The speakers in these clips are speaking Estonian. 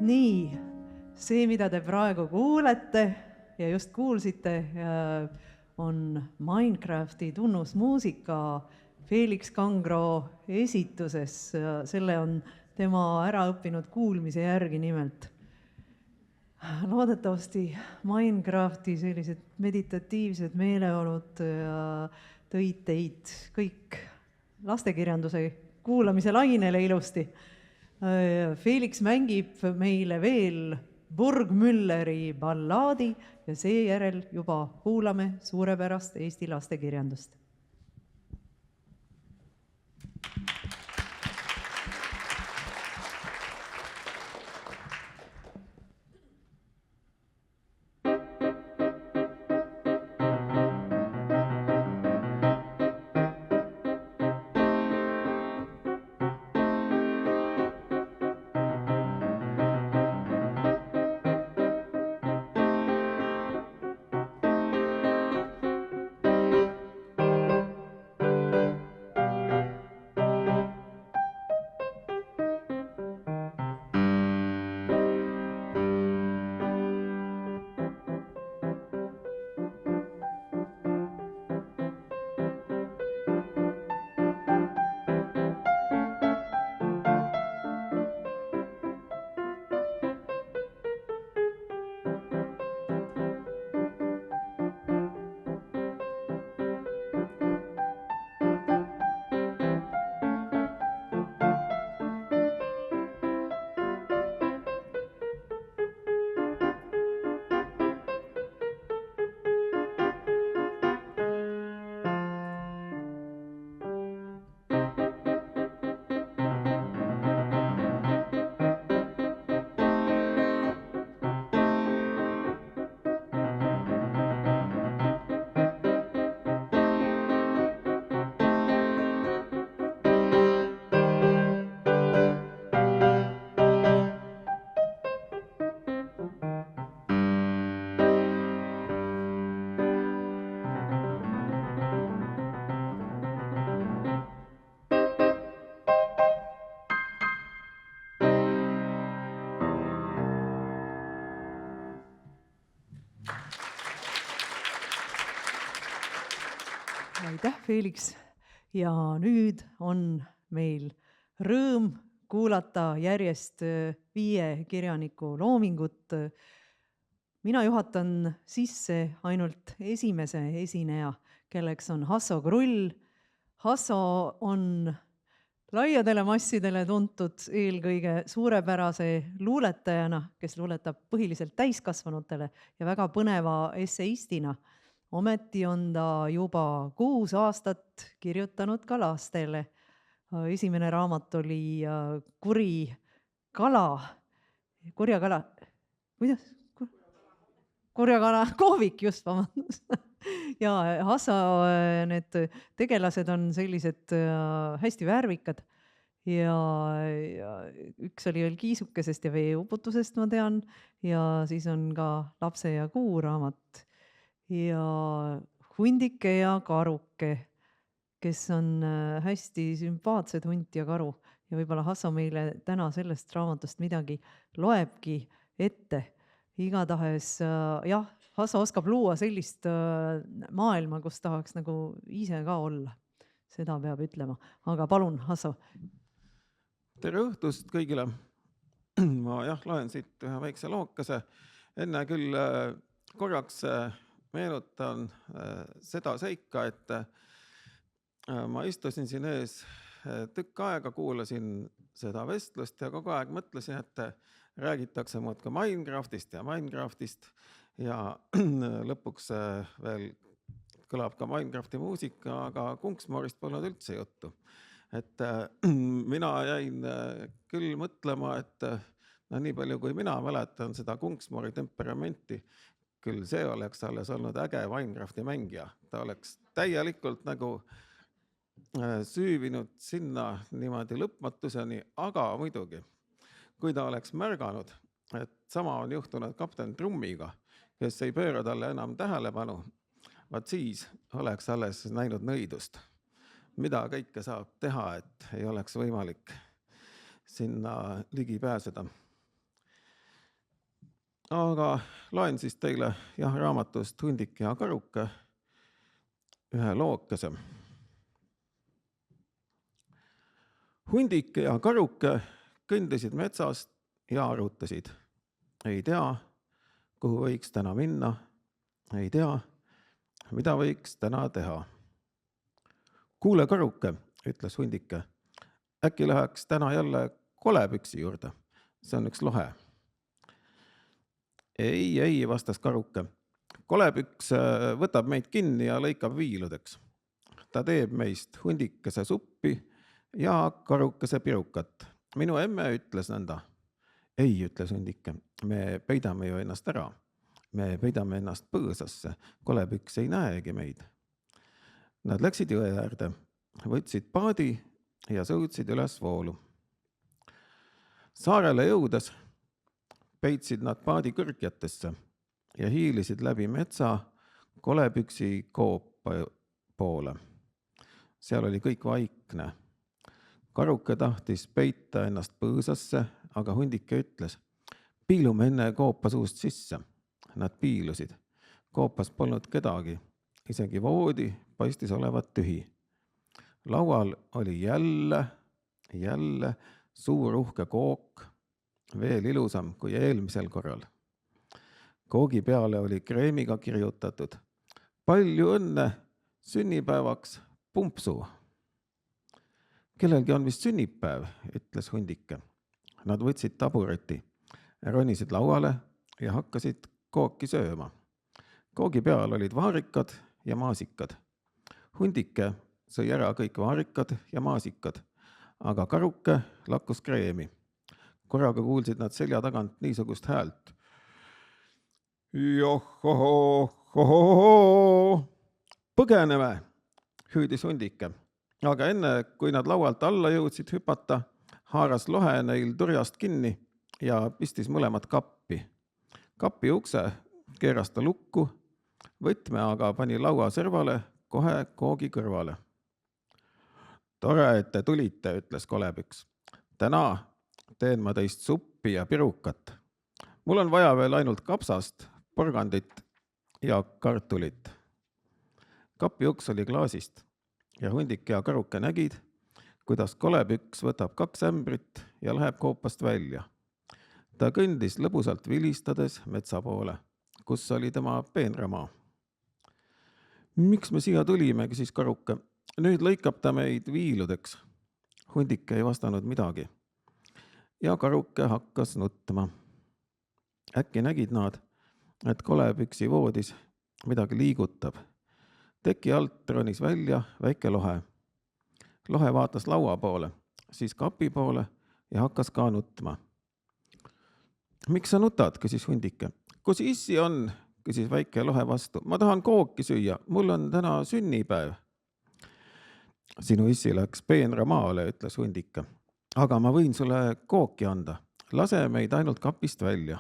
Nii, see, mida te praegu kuulete ja just kuulsite, on Minecrafti tunnusmuusika Felix Kangro esituses. Selle on tema ära õppinud kuulmise järgi nimelt. Loodetavasti Minecrafti sellised meditatiivsed meeleolud tõid teid kõik lastekirjanduse kuulamise lainele ilusti. Felix mängib meile veel Burgmülleri ballaadi ja seejärel juba kuulame suurepärast Eesti lastekirjandust. Aitäh, Felix! Ja nüüd on meil rõõm kuulata järjest 5 kirjaniku loomingut. Mina juhatan sisse ainult esimese esineja, kelleks on Hasso Krull. Hasso on laiadele massidele tuntud eelkõige suurepärase luuletajana, kes luuletab põhiliselt täiskasvanutele ja väga põneva esseistina. Ometi on ta juba 6 aastat kirjutanud ka lastele. Esimene raamat oli Kurja kala kohvik, just vabandust. Ja Hasso need tegelased on sellised hästi värvikad. Ja üks oli veel Kiisukesest ja veeuputusest, ma tean. Ja siis on ka Lapse ja kuu raamat. Ja Hundike ja karuke, kes on hästi sümpaatsed hunt ja karu. Ja võib-olla Hasso meile täna sellest raamatust midagi loebki ette. Igatahes, jah, Hasso oskab luua sellist maailma, kus tahaks nagu ise ka olla. Seda peab ütlema. Aga palun, Hasso. Tere õhtust kõigile. Ma loen siit ühe väikse lookase. Enne küll korraks meenutan seda seika, et ma istusin siin ees tükk aega, kuulasin seda vestlust ja kogu aeg mõtlesin, et räägitakse muud ka Minecraftist ja lõpuks veel kõlab ka Minecrafti muusika, aga Kungsmoorist polnud üldse juttu. Et mina jäin küll mõtlema, et nii palju kui mina mäletan seda Kungsmoori temperamenti, küll see oleks alles olnud äge Minecrafti mängija. Ta oleks täielikult nagu süüvinud sinna niimoodi lõpmatuseni, aga muidugi, kui ta oleks märganud, et sama on juhtunud kapten Trummiga, kes ei pööra talle enam tähelepanu, vaat siis oleks alles näinud nõidust. Mida kõike saab teha, et ei oleks võimalik sinna ligi pääseda. aga loen siis teile raamatust Hundik ja karuke ühe lookese. Hundik ja karuke kõndisid metsast ja arutasid. Ei tea, kuhu võiks täna minna. Ei tea, mida võiks täna teha. Kuule, karuke, ütles Hundike. Äkki läheks täna jälle kolepüksi juurde. See on üks lohe. Ei, vastas karuke. Kolepüks võtab meid kinni ja lõikab viiludeks. Ta teeb meist hundikese suppi ja karukese pirukat. Minu emme ütles nõnda. Ei, ütles Hundike, me peidame ju ennast ära. Me peidame ennast põõsasse. Kolepüks ei näegi meid. Nad läksid jõe äärde, võtsid paadi ja sõudsid üles voolu. Saarele jõudes peitsid nad paadi kõrgjatesse ja hiilisid läbi metsa kolepüksi koopa poole. Seal oli kõik vaikne. Karuke tahtis peita ennast põõsasse, aga Hundike ütles, piilume enne koopa suust sisse. Nad piilusid. Koopas polnud kedagi. Isegi voodi paistis olevat tühi. Laual oli jälle suur uhke kook, veel ilusam kui eelmisel korral. Koogi peale oli kreemiga kirjutatud. Palju õnne sünnipäevaks, Pumpsu. Kellelgi on vist sünnipäev, ütles Hundike. Nad võtsid tabureti, ronisid lauale ja hakkasid kooki sööma. Koogi peal olid vaarikad ja maasikad. Hundike sõi ära kõik vaarikad ja maasikad, aga karuke lakkus kreemi. Korraga kuulsid nad selja tagant niisugust häält. Johohohohoho! Põgeneme, hüüdis Hundike. Aga enne, kui nad laualt alla jõudsid hüpata, haaras lohe neil turjast kinni ja pistis mõlemad kappi. Kapi ukse keeras ta lukku, võtme aga pani laua servale kohe koogi kõrvale. Tore, et te tulite, ütles kolepüks. Täna teen ma teist suppi ja pirukat. Mul on vaja veel ainult kapsast, porgandit ja kartulit. Kapi uks oli klaasist ja Hundik ja karuke nägid, kuidas kolepüks võtab 2 ämbrit ja läheb koopast välja. Ta kõndis lõbusalt vilistades metsa poole, kus oli tema peenramaa. Miks me siia tulime, küsis karuke. Nüüd lõikab ta meid viiludeks. Hundik ei vastanud midagi. Ja karuke hakkas nutma. Äkki nägid nad, et kolepüksi voodis midagi liigutab. Teki alt ronis välja väike lohe. Lohe vaatas laua poole, siis kapi poole ja hakkas ka nutma. Miks sa nutad, küsis Hundike. Kus issi on, küsis väike lohe vastu. Ma tahan kooki süüa, mul on täna sünnipäev. Sinu issi läks peenramaale, ütles Hundike. Aga ma võin sulle kooki anda. Lase meid ainult kapist välja.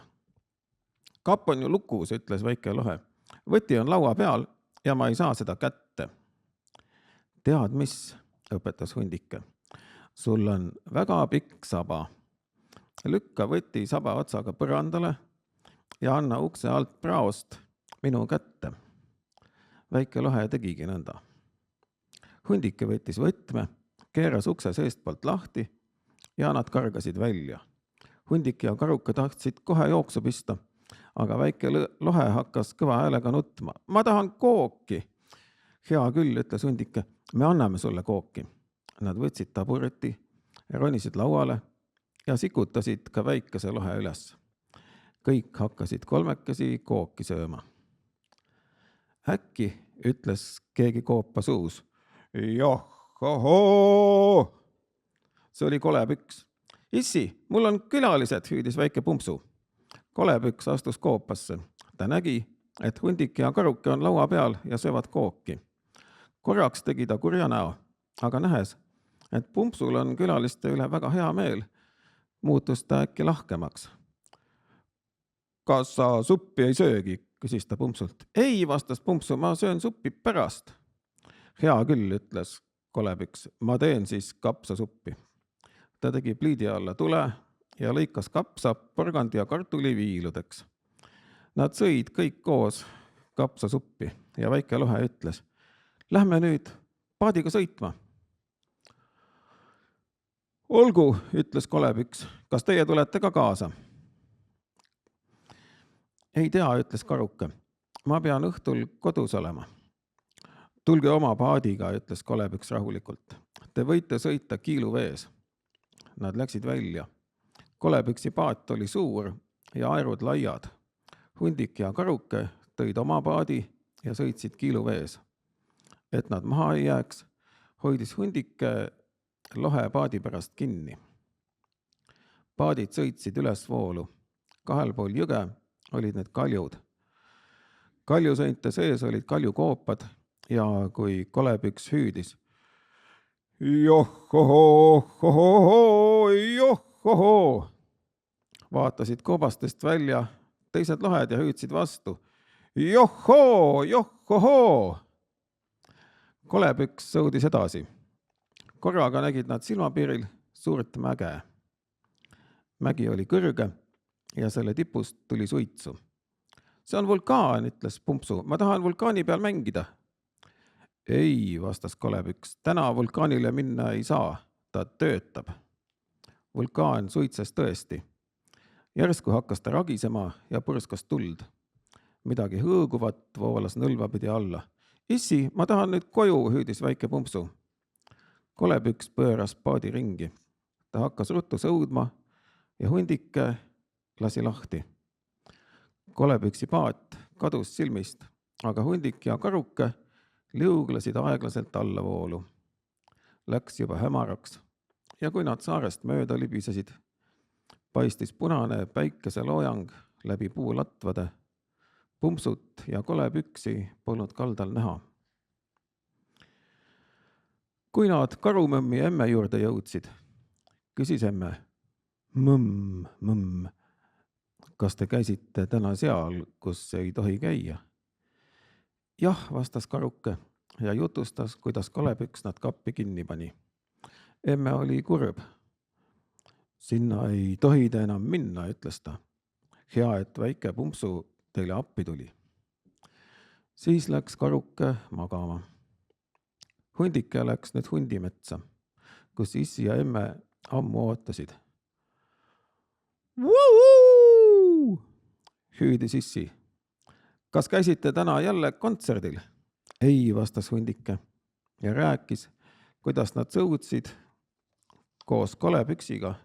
Kapp on ju lukus, ütles väike lohe. Võti on laua peal ja ma ei saa seda kätte. Tead mis, õpetas Hundike. Sul on väga pikk saba. Lükka võti saba otsaga põrandale ja anna ukse alt praost minu kätte. Väike lohe tegigi nõnda. Hundike võttis võtme, keeras ukse seestpoolt lahti ja nad kargasid välja. Hundik ja karuke tahtsid kohe jooksu pista, aga väike lohe hakkas kõva häälega nutma. Ma tahan kooki. Hea küll, ütles Hundike, me anname sulle kooki. Nad võtsid tabureti, ronisid lauale ja sikutasid ka väikese lohe üles. Kõik hakkasid kolmekesi kooki sööma. Äkki, ütles keegi koopa suus. Johohoo! See oli kolepüks. Issi, mul on külalised, hüüdis väike Pumpsu. Kolepüks astus koopasse. Ta nägi, et Hundik ja karuke on laua peal ja söövad kooki. Korraks tegi ta kurja näo, aga nähes, et Pumpsul on külaliste üle väga hea meel, muutus ta äkki lahkemaks. Kas sa suppi ei söögi, küsis ta Pumpsult. Ei, vastas Pumpsu, ma söön suppi pärast. Hea küll, ütles kolepüks, ma teen siis kapsasuppi. Ta tegi pliidi alla tule ja lõikas kapsa, porgandi ja kartuli viiludeks. Nad sõid kõik koos kapsasuppi ja väike lohe ütles, lähme nüüd paadiga sõitma. Olgu, ütles Kolepüks, kas teie tulete ka kaasa? Ei tea, ütles Karuke, ma pean õhtul kodus olema. Tulge oma paadiga, ütles Kolepüks rahulikult. Te võite sõita kiiluvees. Nad läksid välja. Kolepüksi paat oli suur ja aerud laiad. Hundik ja Karuke tõid oma paadi ja sõitsid kiiluvees. Et nad maha ei jääks, hoidis Hundike lohe paadi pärast kinni. Paadid sõitsid üles voolu. Kahel pool jõge olid need kaljud. Kaljusõinte sees olid kaljukoopad ja kui Kolepüks hüüdis, johhohoo, vaatasid koobastest välja teised lohed ja hüüdsid vastu, johhohoo. Kolepüks sõudis edasi. Korraga nägid nad silmapiiril suurt mäge. Mägi oli kõrge ja selle tipust tuli suitsu. See on vulkaan, ütles Pumpsu, ma tahan vulkaani peal mängida. Ei, vastas Kolepüks, täna vulkaanile minna ei saa, ta töötab. Vulkaan suitses tõesti. Järsku hakkas ta ragisema ja põrskas tuld. Midagi hõõguvat voolas nõlva pidi alla. Issi, ma tahan nüüd koju, hüüdis väike Pumpsu. Kolepüks pööras paadi ringi. Ta hakkas ruttu sõudma ja Hundike lasi lahti. Kolepüksi paat kadus silmist, aga Hundik ja Karuke liuglesid aeglaselt allavoolu. Läks juba hämaraks ja kui nad saarest mööda libisesid, paistis punane päikeseloojang läbi puulatvade. Pumpsut ja Kolepüksi polnud kaldal näha. Kui nad Karumõmmi emme juurde jõudsid, küsis emme, mõmm, kas te käisite täna seal, kus ei tohi käia? Jah, vastas Karuke ja jutustas, kuidas Kolepüks nad kappi kinni pani. Emme oli kurb. Sinna ei tohi te enam minna, ütles ta. Hea, et väike Pumpsu teile appi tuli. Siis läks Karuke magama. Hundike läks nüüd hundimetsa, kus issi ja emme ammu ootasid. Vuu! Hüüdis issi. Kas käisite täna jälle kontserdil? Ei, vastas Hundike ja rääkis, kuidas nad sõudsid koos Kolepüksiga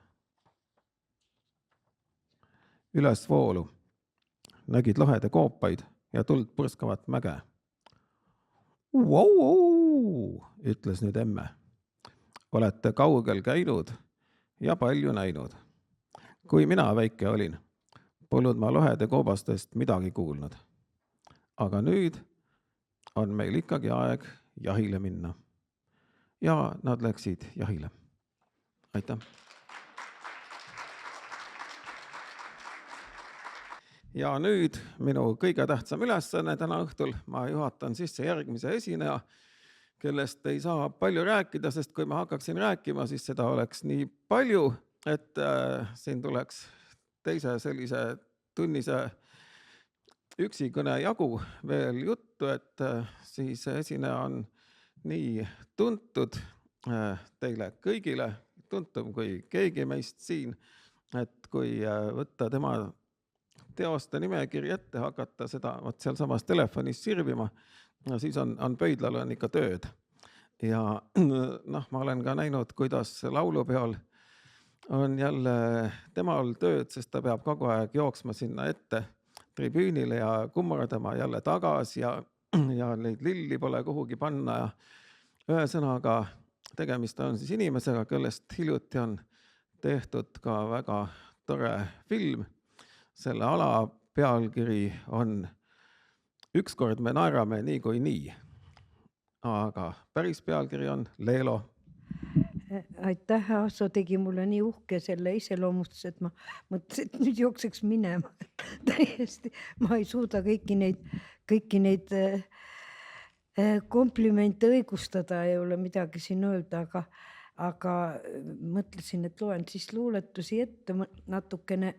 üles voolu. Nägid lohede koopaid ja tuld purskavat mäge. Wow, ütles nüüd emme. Olete kaugel käinud ja palju näinud. Kui mina väike olin, polnud ma lohede koobastest midagi kuulnud. Aga nüüd on meil ikkagi aeg jahile minna. Ja nad läksid jahile. Aitäh! Ja nüüd minu kõige tähtsam ülesanne täna õhtul. Ma juhatan sisse järgmise esineja, kellest ei saa palju rääkida, sest kui ma hakkaksin rääkima, siis seda oleks nii palju, et siin tuleks teise sellise tunnise üksikõne jagu veel juttu, et siis esineja on nii tuntud teile kõigile, tuntum kui keegi meist siin, et kui võtta tema teoste nimekiri ette, hakata seda seal samas telefonis sirvima, siis on pöidlal on ikka tööd. Ja ma olen ka näinud, kuidas laulupeol on jälle temal tööd, sest ta peab kogu aeg jooksma sinna ette tribüünile ja kummardama jälle tagasi ja neid lilli pole kuhugi panna. Ja ühesõnaga tegemist on siis inimesega, kellest hiljuti on tehtud ka väga tore film. Selle ala pealkiri on Ükskord me naerame nii kui nii. Aga päris pealkiri on Leelo. Aitäh, Asso tegi mulle nii uhke selle iseloomustus, et ma mõtlesin, et nüüd jookseks minema. Täiesti, ma ei suuda kõiki neid komplimente õigustada, ei ole midagi siin öelda, aga mõtlesin, et loen siis luuletusi ette natukene.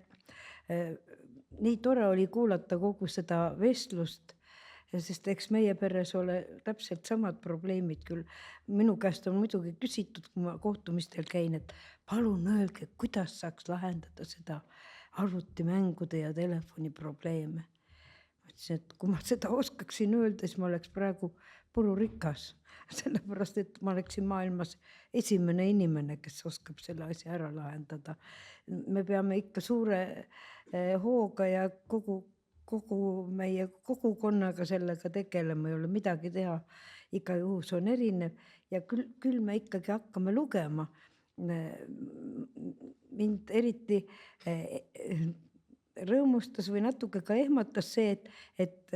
nii tore oli kuulata kogu seda vestlust, sest eks meie peres ole täpselt samad probleemid küll. Minu käest on muidugi küsitud, kui ma kohtumistel käin, et palun öelge, kuidas saaks lahendada seda arvutimängude ja telefoni probleeme. Ma ütlesin, et kui ma seda oskaksin öelda, siis ma oleks praegu pururikas, sellepärast et ma oleksin maailmas esimene inimene, kes oskab selle asja ära lahendada. Me peame ikka suure hooga ja kogu meie kogukonnaga sellega tegelema, ei ole midagi teha. Iga juhus on erinev ja küll me ikkagi hakkame lugema. Mind eriti rõõmustas või natuke ka ehmatas see, et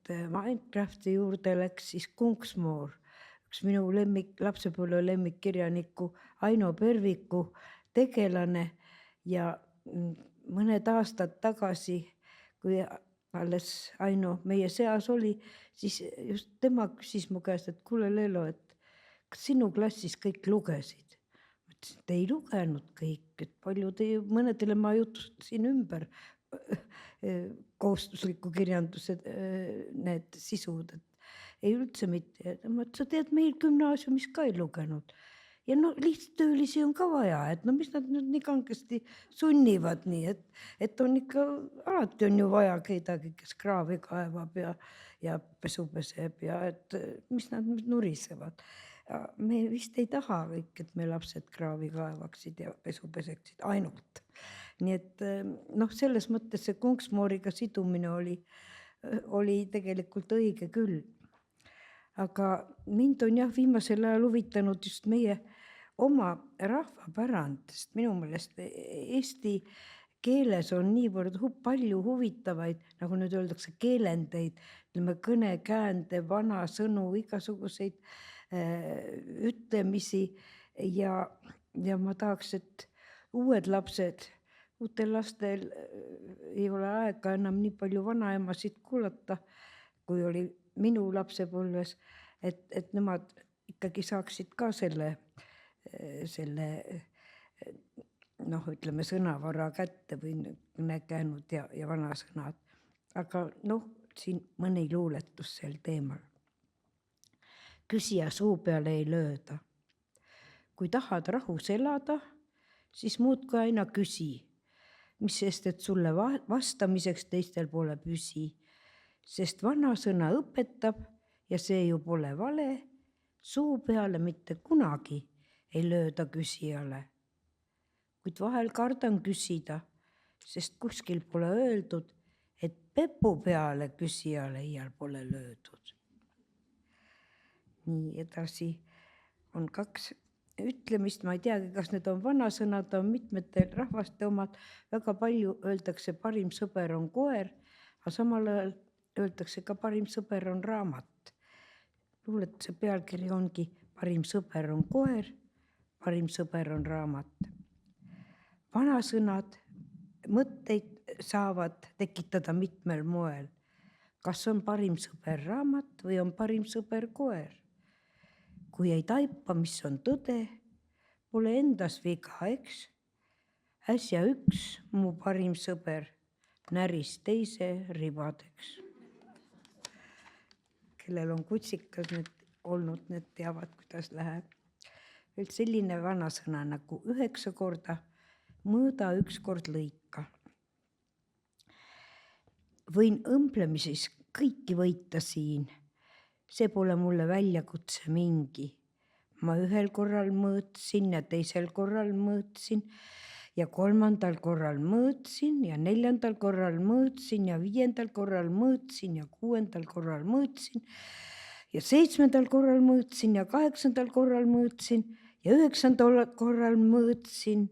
Minecrafti juurde läks siis Kunksmoor, üks minu lapsepõlve lemmikkirjaniku Aino Perviku tegelane ja mõned aastad tagasi, kui alles Aino meie seas oli, siis just tema küsis mu käest, et kuule Lelo, et kas sinu klassis kõik lugesid? Ma ütlesin, et ei lugenud kõik, et mõnedele ma jutustasin ümber kohustusliku kirjanduse need sisud, et ei üldse mitte. Ma ütlesin, sa tead, meil gümnaasiumis ka ei lugenud. Ja lihtsalt töölisi on ka vaja, et mis nad nüüd nii kangesti sunnivad nii, et on ikka, alati on ju vaja kedagi, kes kraavi kaevab ja pesu peseb ja et mis nad nüüd nurisevad. Me vist ei taha kõik, et me lapsed kraavi kaevaksid ja pesu peseksid ainult. Nii et selles mõttes see Kunksmooriga sidumine oli tegelikult õige küll. Aga mind on viimasel ajal huvitanud just meie oma rahvapärand, sest minu meelest eesti keeles on niivõrd palju huvitavaid, nagu nüüd öeldakse, keelendeid, kõnekäände, vanasõnu, igasuguseid ütlemisi ja ma tahaks, et uutel lastel ei ole aega enam nii palju vanaemasid kuulata, kui oli minu lapsepõlves, et nemad ikkagi saaksid ka selle sõnavara kätte või kõnekäänud ja vanasõnad. Aga siin mõni luuletus sel teemal. Küsija suu peale ei lööda. Kui tahad rahus elada, siis muudkui aina küsi, mis sest, et sulle vastamiseks teistel pole püsi. Sest vanasõna õpetab ja see ju pole vale, suu peale mitte kunagi ei lööda küsijale. Kuid vahel kardan küsida, sest kuskil pole öeldud, et pepu peale küsijale iial pole löödud. Nii edasi on 2 ütlemist, ma ei teagi, kas need on vanasõnad, on mitmete rahvaste omad, väga palju öeldakse parim sõber on koer, aga samal ajal öeldakse ka parim sõber on raamat. Luuletuse pealkiri ongi parim sõber on koer, parim sõber on raamat. Vanasõnad mõtteid saavad tekitada mitmel moel. Kas on parim sõber raamat või on parim sõber koer? Kui ei taipa, mis on tõde, pole endas viga, eks? Äsja üks mu parim sõber näris teise ribadeks. Kellel on kutsikas olnud, need teavad, kuidas läheb. Veel selline vanasõna nagu 9 korda mõõda, 1 kord lõika. Võin õmblemises kõiki võita siin, see pole mulle väljakutse mingi. Ma 1 korral mõõtsin ja 2 korral mõõtsin ja 3. korral mõõtsin ja 4. korral mõõtsin ja 5. korral mõõtsin ja 6. korral mõõtsin ja 7. korral mõõtsin ja 8. korral mõõtsin ja 9. korral mõõtsin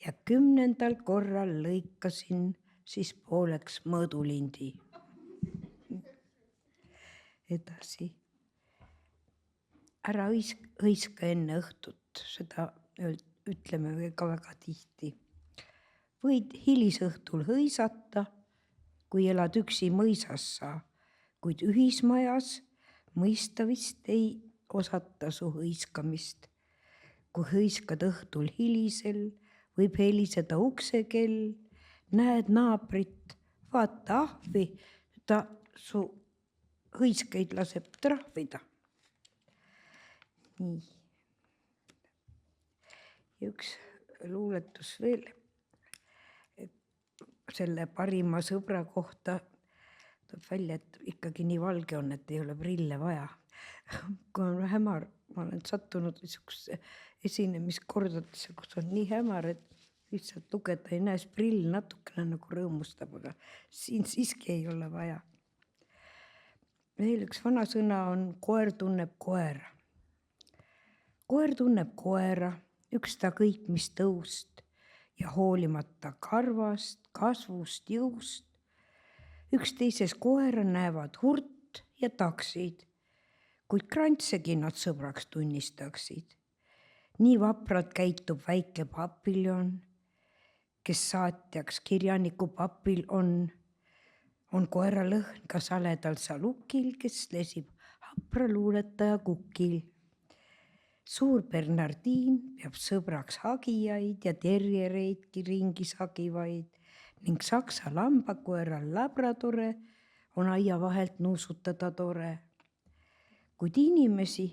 ja 10. korral lõikasin siis pooleks mõõdulindi. Edasi. Ära hõiska enne õhtut, seda ütleme väga tihti. Võid hilisõhtul hõisata, kui elad üksi mõisas sa, kuid ühismajas mõista vist ei osata su hõiskamist. Kui hõiskad õhtul hilisel, võib heliseda uksekell, näed naabrit, vaata ahvi, ta su hõiskeid laseb trahvida. Nii. Ja üks luuletus veel selle parima sõbra kohta tuleb välja, et ikkagi nii valge on, et ei ole prille vaja. Kui on hämar, ma olen sattunud niisuguse esinemisskordatesse, kus on nii hämar, et lihtsalt lugeda ei näe, siis prill natukene nagu rõõmustab, aga siin siiski ei ole vaja. Veel üks vana sõna on koer tunneb koera. Koer tunneb koera, ükskõik mis tõust ja hoolimata karvast, kasvust, jõust. Üksteises koera näevad hurt ja taksid, kuid krantsegi nad sõbraks tunnistaksid. Nii vapralt käitub väike papiljon, kes saatjaks kirjaniku papil on koera lõhn ka saledal salukil, kes lesib hapra luuletaja kukil. Suur Bernardiin peab sõbraks hagijaid ja terjereidki ringis hagivaid ning saksa lambakoeral labradore on aia vahelt nuusutada tore. Kuid inimesi,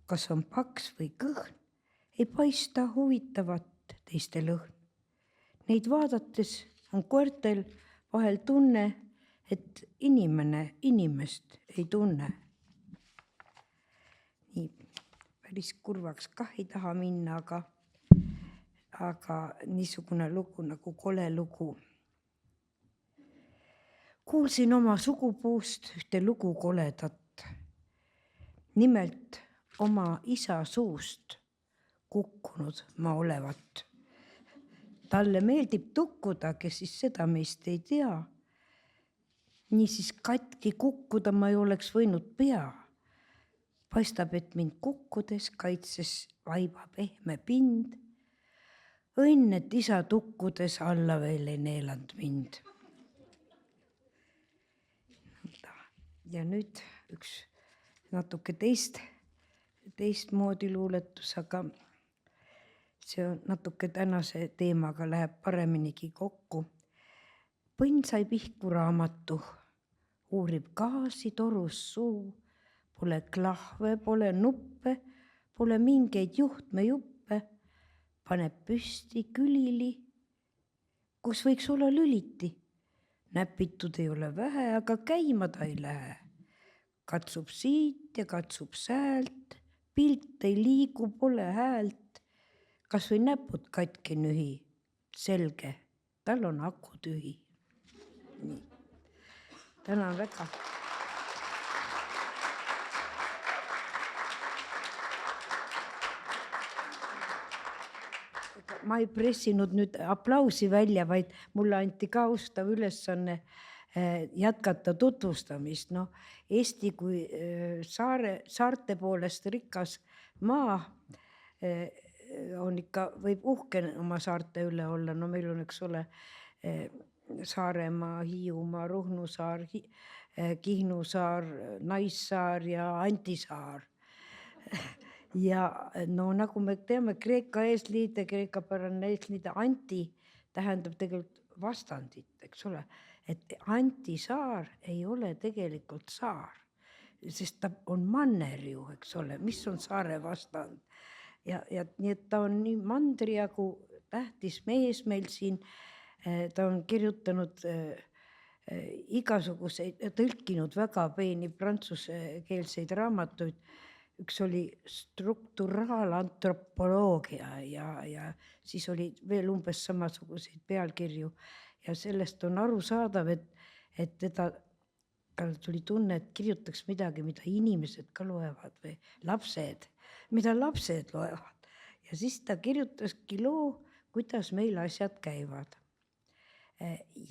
kas on paks või kõhn, ei paista huvitavat teiste lõhn. Neid vaadates on koertel vahel tunne, et inimene inimest ei tunne. Nii, päris kurvaks kah ei taha minna, aga niisugune lugu nagu kole lugu. Kuulsin oma sugupuust ühte lugu koledat. Nimelt oma isa suust kukkunud ma olevat. Talle meeldib tukkuda, kes siis seda meist ei tea. Niisiis katki kukkuda ma ei oleks võinud pea. Paistab, et mind kukkudes kaitses vaiba pehme pind. Õnn, et isa tukkudes alla veel ei neelanud mind. Ja nüüd üks natuke teistmoodi luuletus, aga see on natuke tänase teemaga läheb pareminigi kokku. Põnn sai pihku raamatu, uurib gaasi torus suu, pole klahve, pole nuppe, pole mingeid juhtmejuppe, paneb püsti külili, kus võiks olla lüliti. Näpitud ei ole vähe, aga käima ta ei lähe. Katsub siit ja katsub säält, pilt ei liigu, pole häält. Kas või näpud katki nühi, selge, tal on aku tühi. Nii. Tänan väga. Ma ei pressinud nüüd aplausi välja, vaid mulle anti ka austav ülesanne jätkata tutvustamist. No, Eesti kui saarte poolest rikas maa on ikka, võib uhke oma saarte üle olla. No meil on, eks ole, Saaremaa, Hiiumaa, Ruhnu saar, Kihnu saar, Naissaar ja Antisaar. Ja no nagu me teame, kreeka eesliide, kreekapärane eesliide anti tähendab tegelikult vastandit, eks ole. Et Antisaar ei ole tegelikult saar, sest ta on manner ju, eks ole, mis on saare vastand. Ja nii, et ta on nii mandri jagu tähtis mees meil siin. Ta on kirjutanud igasuguseid, tõlkinud väga peeni prantsusekeelseid raamatuid. Üks oli strukturaalantropoloogia ja siis oli veel umbes samasuguseid pealkirju. Ja sellest on aru saadav, et tal tuli tunne, et kirjutaks midagi, mida inimesed ka loevad või lapsed, mida lapsed loevad. Ja siis ta kirjutaski loo, kuidas meil asjad käivad.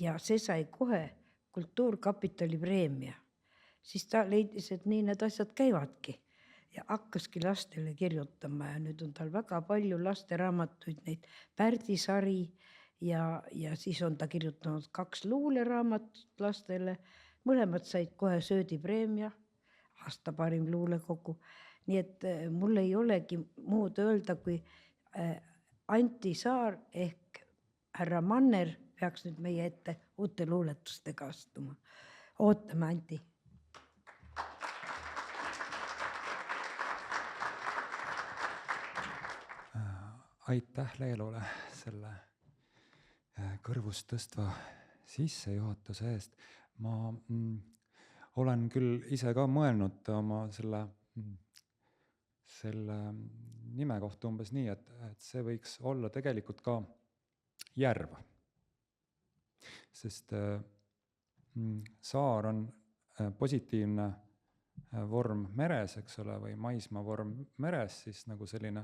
Ja see sai kohe Kultuurkapitali preemia. Siis ta leidis, et nii need asjad käivadki. Ja hakkaski lastele kirjutama ja nüüd on tal väga palju lasteraamatuid, neid Pärdisari ja siis on ta kirjutanud 2 luuleraamatut lastele. Mõlemad said kohe söödipreemia, aasta parim luulekogu. Nii et mul ei olegi muud öelda, kui Antisaar ehk härra Manner peaks nüüd meie ette uute luuletustega astuma. Ootame, Anti. Aitäh Leelule selle kõrvust tõstva sissejuhatuse eest. Ma olen küll ise ka mõelnud oma selle nime kohta umbes nii, et see võiks olla tegelikult ka järv. Sest saar on positiivne vorm meres, eks ole, või maismaa vorm meres, siis nagu selline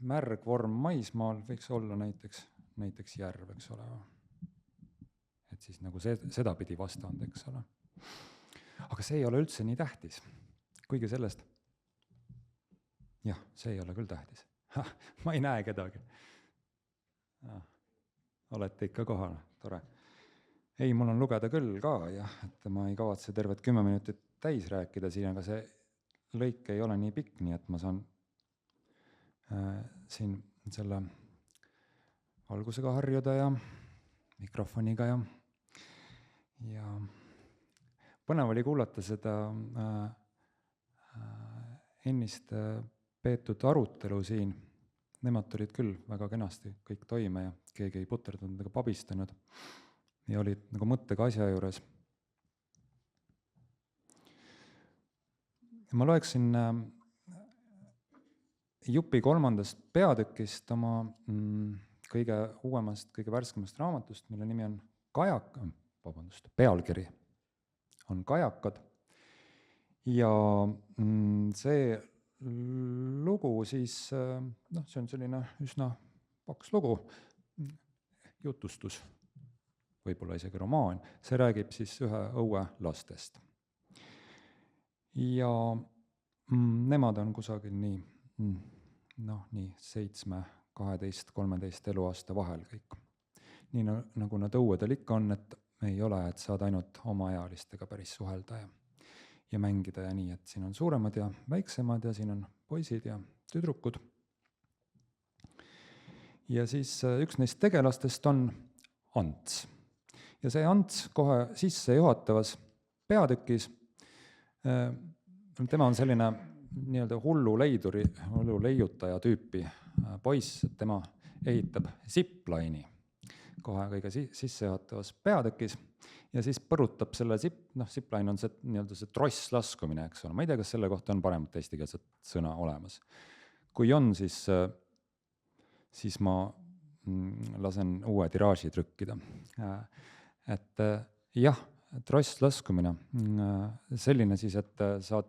märg vorm maismaal võiks olla näiteks järv, eks ole. Et siis nagu sedapidi vastand, eks ole. Aga see ei ole üldse nii tähtis. Kuigi sellest, jah, see ei ole küll tähtis. Ma ei näe kedagi. Olete ikka kohal, tore. Ei, mul on lugeda küll ka, jah, et ma ei kavatse tervet 10 minutit täis rääkida siin, aga see lõik ei ole nii pikk, nii et ma saan siin selle valgusega harjuda ja mikrofoniga ja põnev oli kuulata seda ennist peetud arutelu siin. Nemad tulid küll väga kenasti kõik toime ja keegi ei puterdunud ega pabistanud ja olid nagu mõttega asja juures. Ma loeksin Jupi 3. peatükist oma kõige uuemast, kõige värskemast raamatust, mille nimi on pealkiri on Kajakad. Ja see lugu siis, see on selline üsna paks lugu, jutustus, võib-olla isegi romaan, see räägib siis ühe õue lastest. Ja nemad on kusagil nii 7, 12, 13 eluaasta vahel kõik. Nii nagu nad õuedel ikka on, et ei ole, et saad ainult omaealistega päris suhelda ja mängida ja nii, et siin on suuremad ja väiksemad ja siin on poisid ja tüdrukud. Ja siis üks neist tegelastest on Ants. Ja see Ants kohe sisse juhatavas peatükis, tema on selline nii-öelda hullu leiutaja tüüpi poiss, et tema ehitab zipline'i kohe kõige sissejuhatavas peatükis ja siis põrutab selle zipline on see nii-öelda see trosslaskumine, eks ole. Ma ei tea, kas selle kohta on paremat eestikeelset sõna olemas. Kui on, siis ma lasen uue tiraaži trükkida. Et jah, trosslaskumine, selline siis, et saad,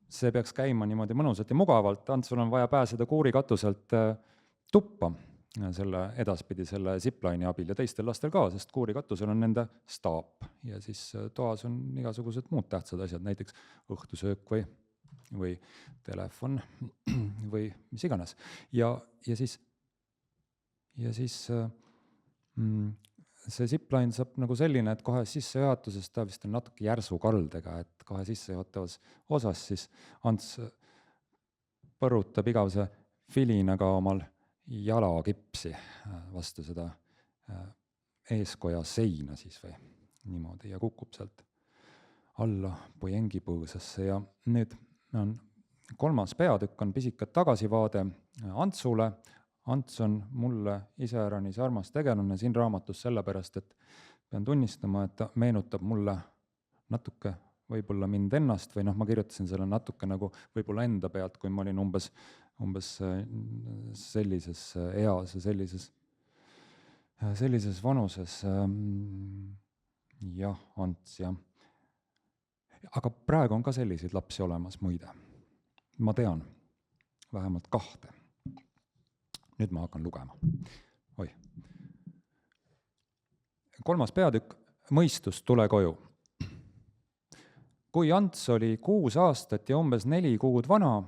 see peaks käima niimoodi mõnusalt ja mugavalt, Antsul on vaja pääseda kuurikatuselt tuppa selle edaspidi selle zipline'i abil ja teistel lastel ka, sest kuurikatusel on nende staap ja siis toas on igasugused muud tähtsad asjad, näiteks õhtusöök või telefon või mis iganes. Ja siis see zipline saab nagu selline, et kohe sissejuhatuses ta vist on natuke järsu kaldega, et kohe sissejuhatavas osas siis Ants põrutab igavese filinaga omal jalakipsi vastu seda eeskoja seina siis või niimoodi ja kukub sealt alla pojengi põõsasse ja nüüd on 3. peatükk on pisika tagasivaade Antsule. Ants on mulle iseäranis armas tegelane siin raamatus sellepärast, et pean tunnistama, et ta meenutab mulle natuke võib-olla mind ennast või ma kirjutasin selle natuke nagu võib-olla enda pealt, kui ma olin umbes sellises eas ja sellises vanuses. Jah, Ants, jah. Aga praegu on ka selliseid lapsi olemas muide. Ma tean vähemalt 2. Nüüd ma hakkan lugema. 3. peatükk, mõistus, tule koju. Kui Ants oli 6 aastat ja umbes 4 kuud vana,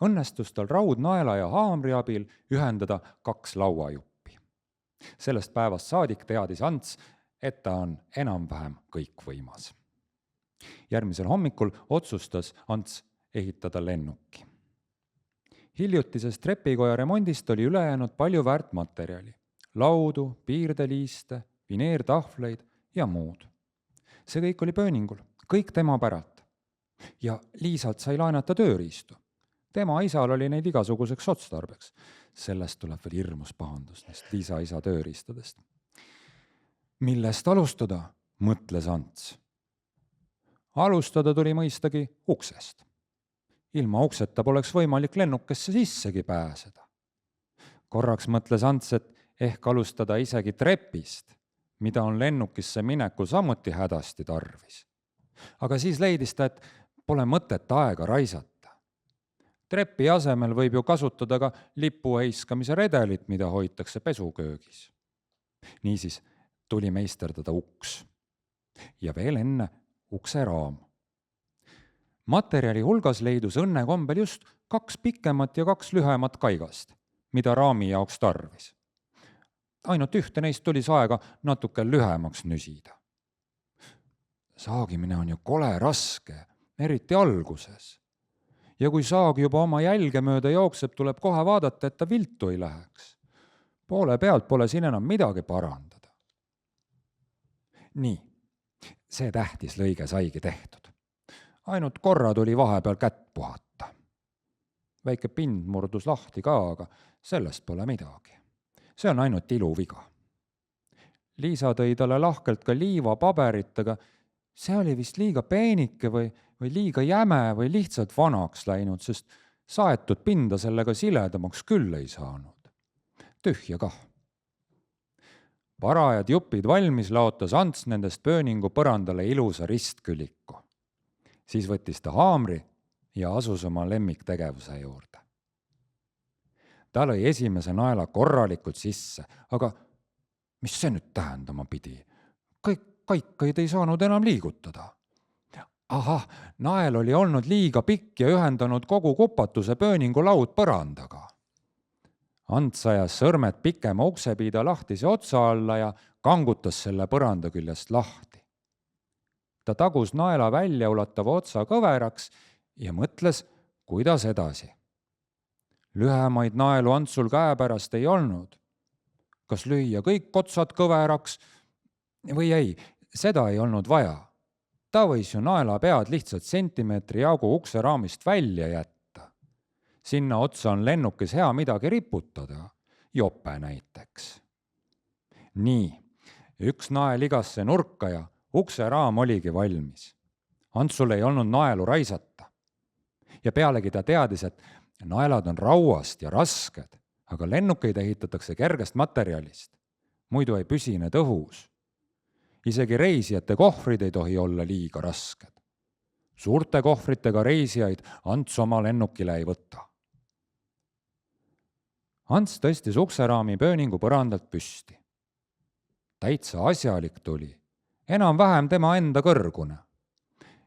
õnnestus tal raudnaela ja haamri abil ühendada 2 lauajuppi. Sellest päevast saadik teadis Ants, et ta on enam-vähem kõikvõimas. Järgmisel hommikul otsustas Ants ehitada lennuki. Hiljutisest trepikoja remondist oli üle jäänud palju väärt materjali. Laudu, piirdeliiste, vineertahvleid ja muud. See kõik oli pööningul, kõik tema päralt. Ja Liisalt sai laenata tööriistu. Tema isal oli neid igasuguseks otstarbeks. Sellest tuleb veel hirmus pahandus, neist Liisa isa tööriistadest. Millest alustada, mõtles Ants. Alustada tuli mõistagi uksest. Ilma ukseta poleks võimalik lennukesse sissegi pääseda. Korraks mõtles Ants, et ehk alustada isegi trepist, mida on lennukisse minekul samuti hädasti tarvis. Aga siis leidis ta, et pole mõtet aega raisata. Trepi asemel võib ju kasutada ka lipu heiskamise redelit, mida hoitakse pesuköögis. Niisiis tuli meisterdada uks. Ja veel enne ukse raam. Materjali hulgas leidus õnnekombel just 2 pikemat ja 2 lühemat kaigast, mida raami jaoks tarvis. Ainult ühte neist tuli saega natuke lühemaks nüsida. Saagimine on ju kole raske, eriti alguses. Ja kui saag juba oma jälge mööda jookseb, tuleb kohe vaadata, et ta viltu ei läheks. Poole pealt pole siin enam midagi parandada. Nii, see tähtis lõige saigi tehtud. Ainult korra tuli vahepeal kätt puhata. Väike pind murdus lahti ka, aga sellest pole midagi. See on ainult iluviga. Liisa tõi talle lahkelt ka liivapaberit, aga see oli vist liiga peenike või liiga jäme või lihtsalt vanaks läinud, sest saetud pinda sellega siledamaks küll ei saanud. Tühja kah. Parajad jupid valmis laotas Ants nendest pööningu põrandale ilusa ristküliku. Siis võttis ta haamri ja asus oma lemmiktegevuse juurde. Ta lõi esimese naela korralikult sisse, aga mis see nüüd tähendama pidi? Kõik kaikaid ei saanud enam liigutada. Ahah, nael oli olnud liiga pikk ja ühendanud kogu kupatuse pööningu laud põrandaga. Ants ajas sõrmed pikema uksepiida lahtise otsa alla ja kangutas selle põranda küljest lahti. Ta tagus naela välja ulatava otsa kõveraks ja mõtles, kuidas edasi. Lühemaid naelu Antsul käepärast ei olnud. Kas lüüa kõik otsad kõveraks või ei, seda ei olnud vaja. Ta võis ju naela pead lihtsalt sentimeetri jagu ukse raamist välja jätta. Sinna otsa on lennukis hea midagi riputada, jope näiteks. Nii, üks nael igasse nurka ja ukse raam oligi valmis. Antsul ei olnud naelu raisata. Ja pealegi ta teadis, et naelad on rauast ja rasked, aga lennukeid ehitatakse kergest materjalist. Muidu ei püsi need õhus. Isegi reisijate kohvrid ei tohi olla liiga rasked. Suurte kohvritega reisijaid Ants oma lennukile ei võta. Ants tõstis ukseraami pööningu põrandalt püsti. Täitsa asjalik tuli, enam-vähem tema enda kõrgune.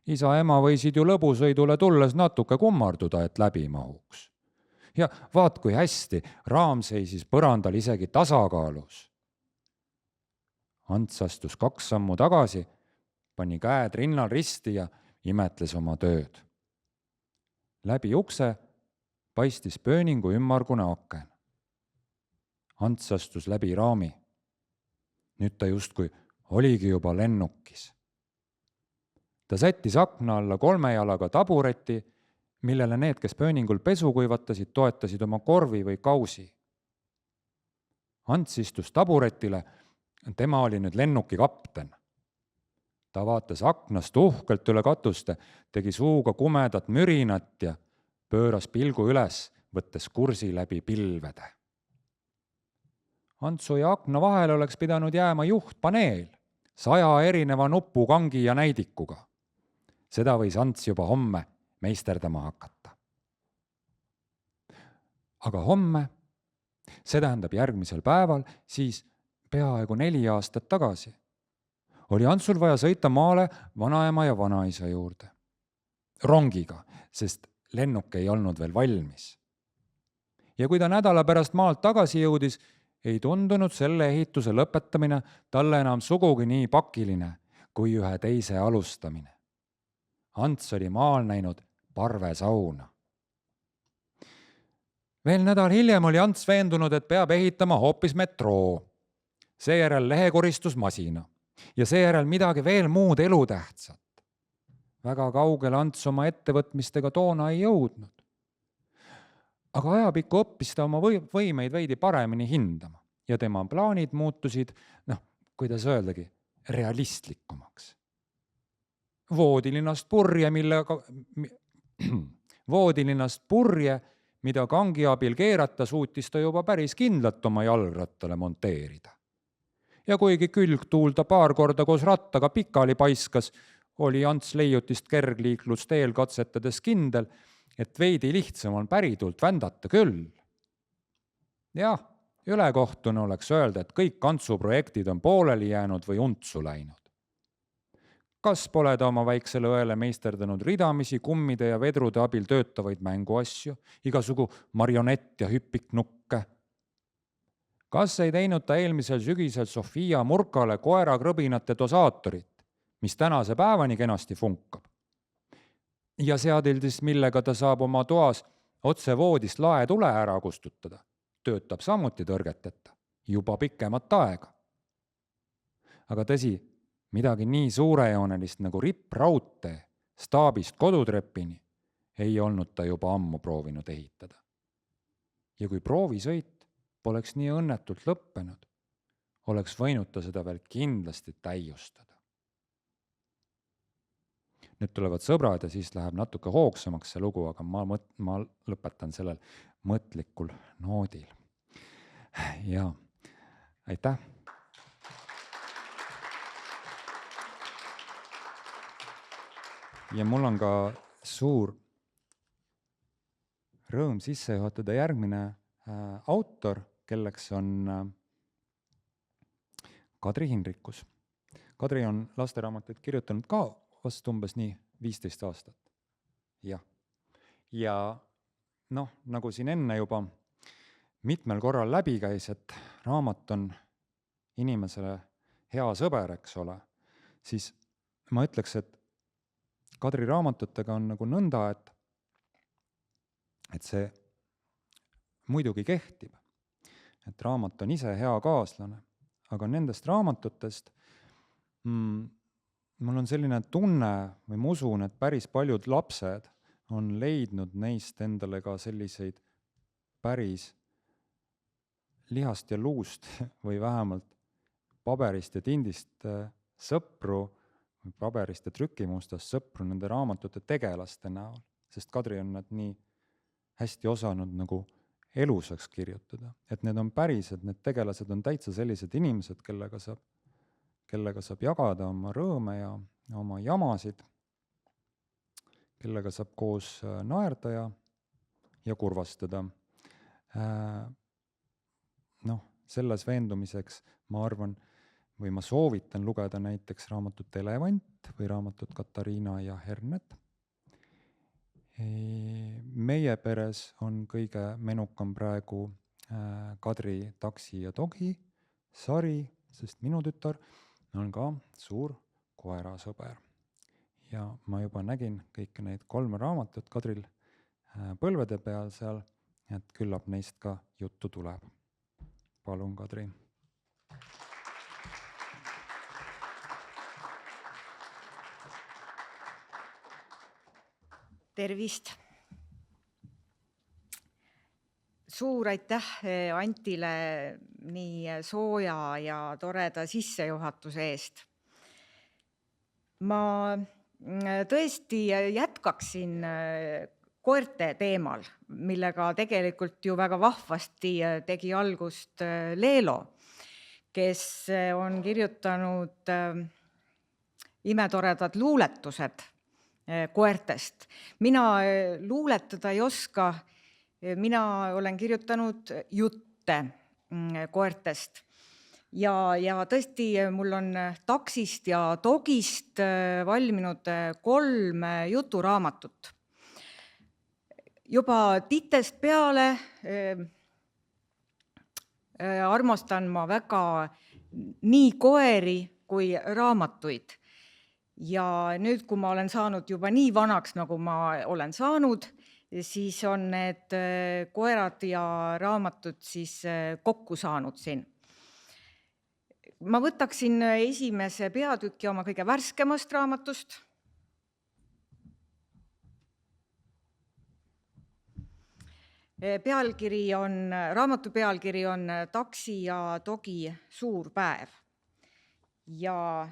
Isa-ema võisid ju lõbusõidule tulles natuke kummarduda, et läbi mahuks. Ja vaat kui hästi, raam seisis põrandal isegi tasakaalus. Ants astus 2 sammu tagasi, pani käed rinnal risti ja imetles oma tööd. Läbi ukse paistis pööningu ümmargune aken. Ants astus läbi raami. Nüüd ta justkui oligi juba lennukis. Ta sättis akna alla 3 jalaga tabureti, millele need, kes pööningul pesu kuivatasid, toetasid oma korvi või kausi. Ants istus taburetile, tema oli nüüd lennuki kapten. Ta vaatas aknast uhkelt üle katuste, tegi suuga kumedat mürinat ja pööras pilgu üles, võttes kursi läbi pilvede. Antsu ja akna vahel oleks pidanud jääma juhtpaneel, 100 erineva nupu, kangi ja näidikuga. Seda võis Ants juba homme meisterdama hakata. Aga homme, see tähendab järgmisel päeval, siis peaaegu 4 aastat tagasi, oli Antsul vaja sõita maale vanaema ja vanaisa juurde. Rongiga, sest lennuk ei olnud veel valmis. Ja kui ta nädala pärast maalt tagasi jõudis, ei tundunud selle ehituse lõpetamine talle enam sugugi nii pakiline kui ühe teise alustamine. Ants oli maal näinud parvesauna. Veel nädal hiljem oli Ants veendunud, et peab ehitama hoopis metroo. Seejärel lehekoristusmasina ja seejärel midagi veel muud elutähtsat. Väga kaugele Ants oma ettevõtmistega toona ei jõudnud. Aga ajapikku õppis ta oma võimeid veidi paremini hindama ja tema plaanid muutusid, kuidas öeldagi, realistlikumaks. Voodilinast purje, mida kangi abil keerata, suutis ta juba päris kindlalt oma jalgrattale monteerida. Ja kuigi külgtuul ta paar korda koos rattaga pikali paiskas, oli Ants leiutist kergliiklusteel katsetades kindel, et veidi lihtsam on päritult vändata küll. Jah, ülekohtune oleks öelda, et kõik Antsu projektid on pooleli jäänud või untsu läinud. Kas pole ta oma väiksele õele meisterdanud ridamisi, kummide ja vedrude abil töötavaid mänguasju, igasugu marionett ja hüpiknukke? Kas ei teinud ta eelmisel sügisel Sofia Murkale koerakrõbinate dosaatorit, mis tänase päevani kenasti funkab? Ja seadildis, millega ta saab oma toas otse voodist laetule ära kustutada, töötab samuti tõrgeteta, juba pikemat aega. Aga tõsi, midagi nii suurejoonelist nagu rippraudtee staabist kodutrepini ei olnud ta juba ammu proovinud ehitada. Ja kui proovisõit poleks nii õnnetult lõppenud, oleks võinud ta seda veel kindlasti täiustada. Nüüd tulevad sõbrad ja siis läheb natuke hoogsamaks see lugu, aga ma lõpetan sellel mõtlikul noodil. Ja aitäh! Ja mul on ka suur rõõm sisse juhatada järgmine autor, kelleks on Kadri Hinrikus. Kadri on lasteraamatuid kirjutanud ka vast umbes nii 15 aastat. Ja nagu siin enne juba mitmel korral läbi käis, et raamat on inimesele hea sõber, eks ole, siis ma ütleks, et Kadri raamatutega on nagu nõnda, et see muidugi kehtib, et raamat on ise hea kaaslane, aga nendest raamatutest mul on selline tunne või ma usun, et päris paljud lapsed on leidnud neist endale ka selliseid päris lihast ja luust või vähemalt paberist ja tindist sõpru, paberist ja trükimustast sõpru nende raamatute tegelaste näol, sest Kadri on nad nii hästi osanud nagu elusaks kirjutada, et need on pärised, need tegelased on täitsa sellised inimesed, kellega saab jagada oma rõõme ja oma jamasid, kellega saab koos naerda ja kurvastada. Selles veendumiseks ma arvan, või ma soovitan lugeda näiteks raamatut Elevant või raamatut Katariina ja Hernet. Meie peres on kõige menukam praegu Kadri Taksi ja Dogi sari, sest minu tütar on ka suur koerasõber. Ja ma juba nägin kõiki neid 3 raamatut Kadril põlvede peal seal, et küllap neist ka juttu tuleb. Palun, Kadri. Tervist! Suur aitäh Antile nii sooja ja toreda sissejuhatuse eest. Ma tõesti jätkaksin koerte teemal, millega tegelikult ju väga vahvasti tegi algust Leelo, kes on kirjutanud imetoredad luuletused koertest. Mina luuletada ei oska, mina olen kirjutanud jutte koertest. Ja tõesti, mul on Taksist ja Dogist valminud 3 juturaamatut. Juba titest peale armastan ma väga nii koeri kui raamatuid. Ja nüüd, kui ma olen saanud juba nii vanaks, nagu ma olen saanud, siis on need koerad ja raamatud siis kokku saanud siin. Ma võtaksin esimese peatüki oma kõige värskemast raamatust. Raamatu pealkiri on Taksi ja Togi suur päev. Ja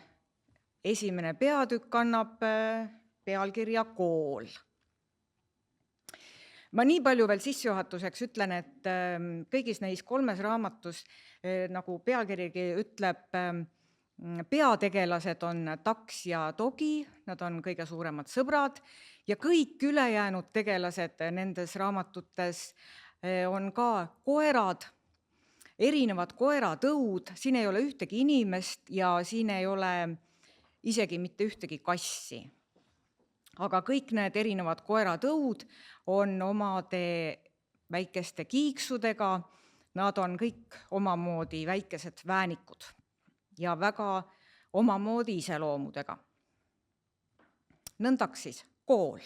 esimene peatükk annab pealkirja Kool. Ma nii palju veel sissejuhatuseks ütlen, et kõigis neis 3 raamatus, nagu pealkirjagi ütleb, peategelased on Taks ja Togi, nad on kõige suuremad sõbrad ja kõik ülejäänud tegelased nendes raamatutes on ka koerad, erinevad koeratõud, siin ei ole ühtegi inimest ja siin ei ole isegi mitte ühtegi kassi. Aga kõik need erinevad koeratõud on omade väikeste kiiksudega, nad on kõik omamoodi väikesed väänikud ja väga omamoodi iseloomudega. Nõndaks siis Kool.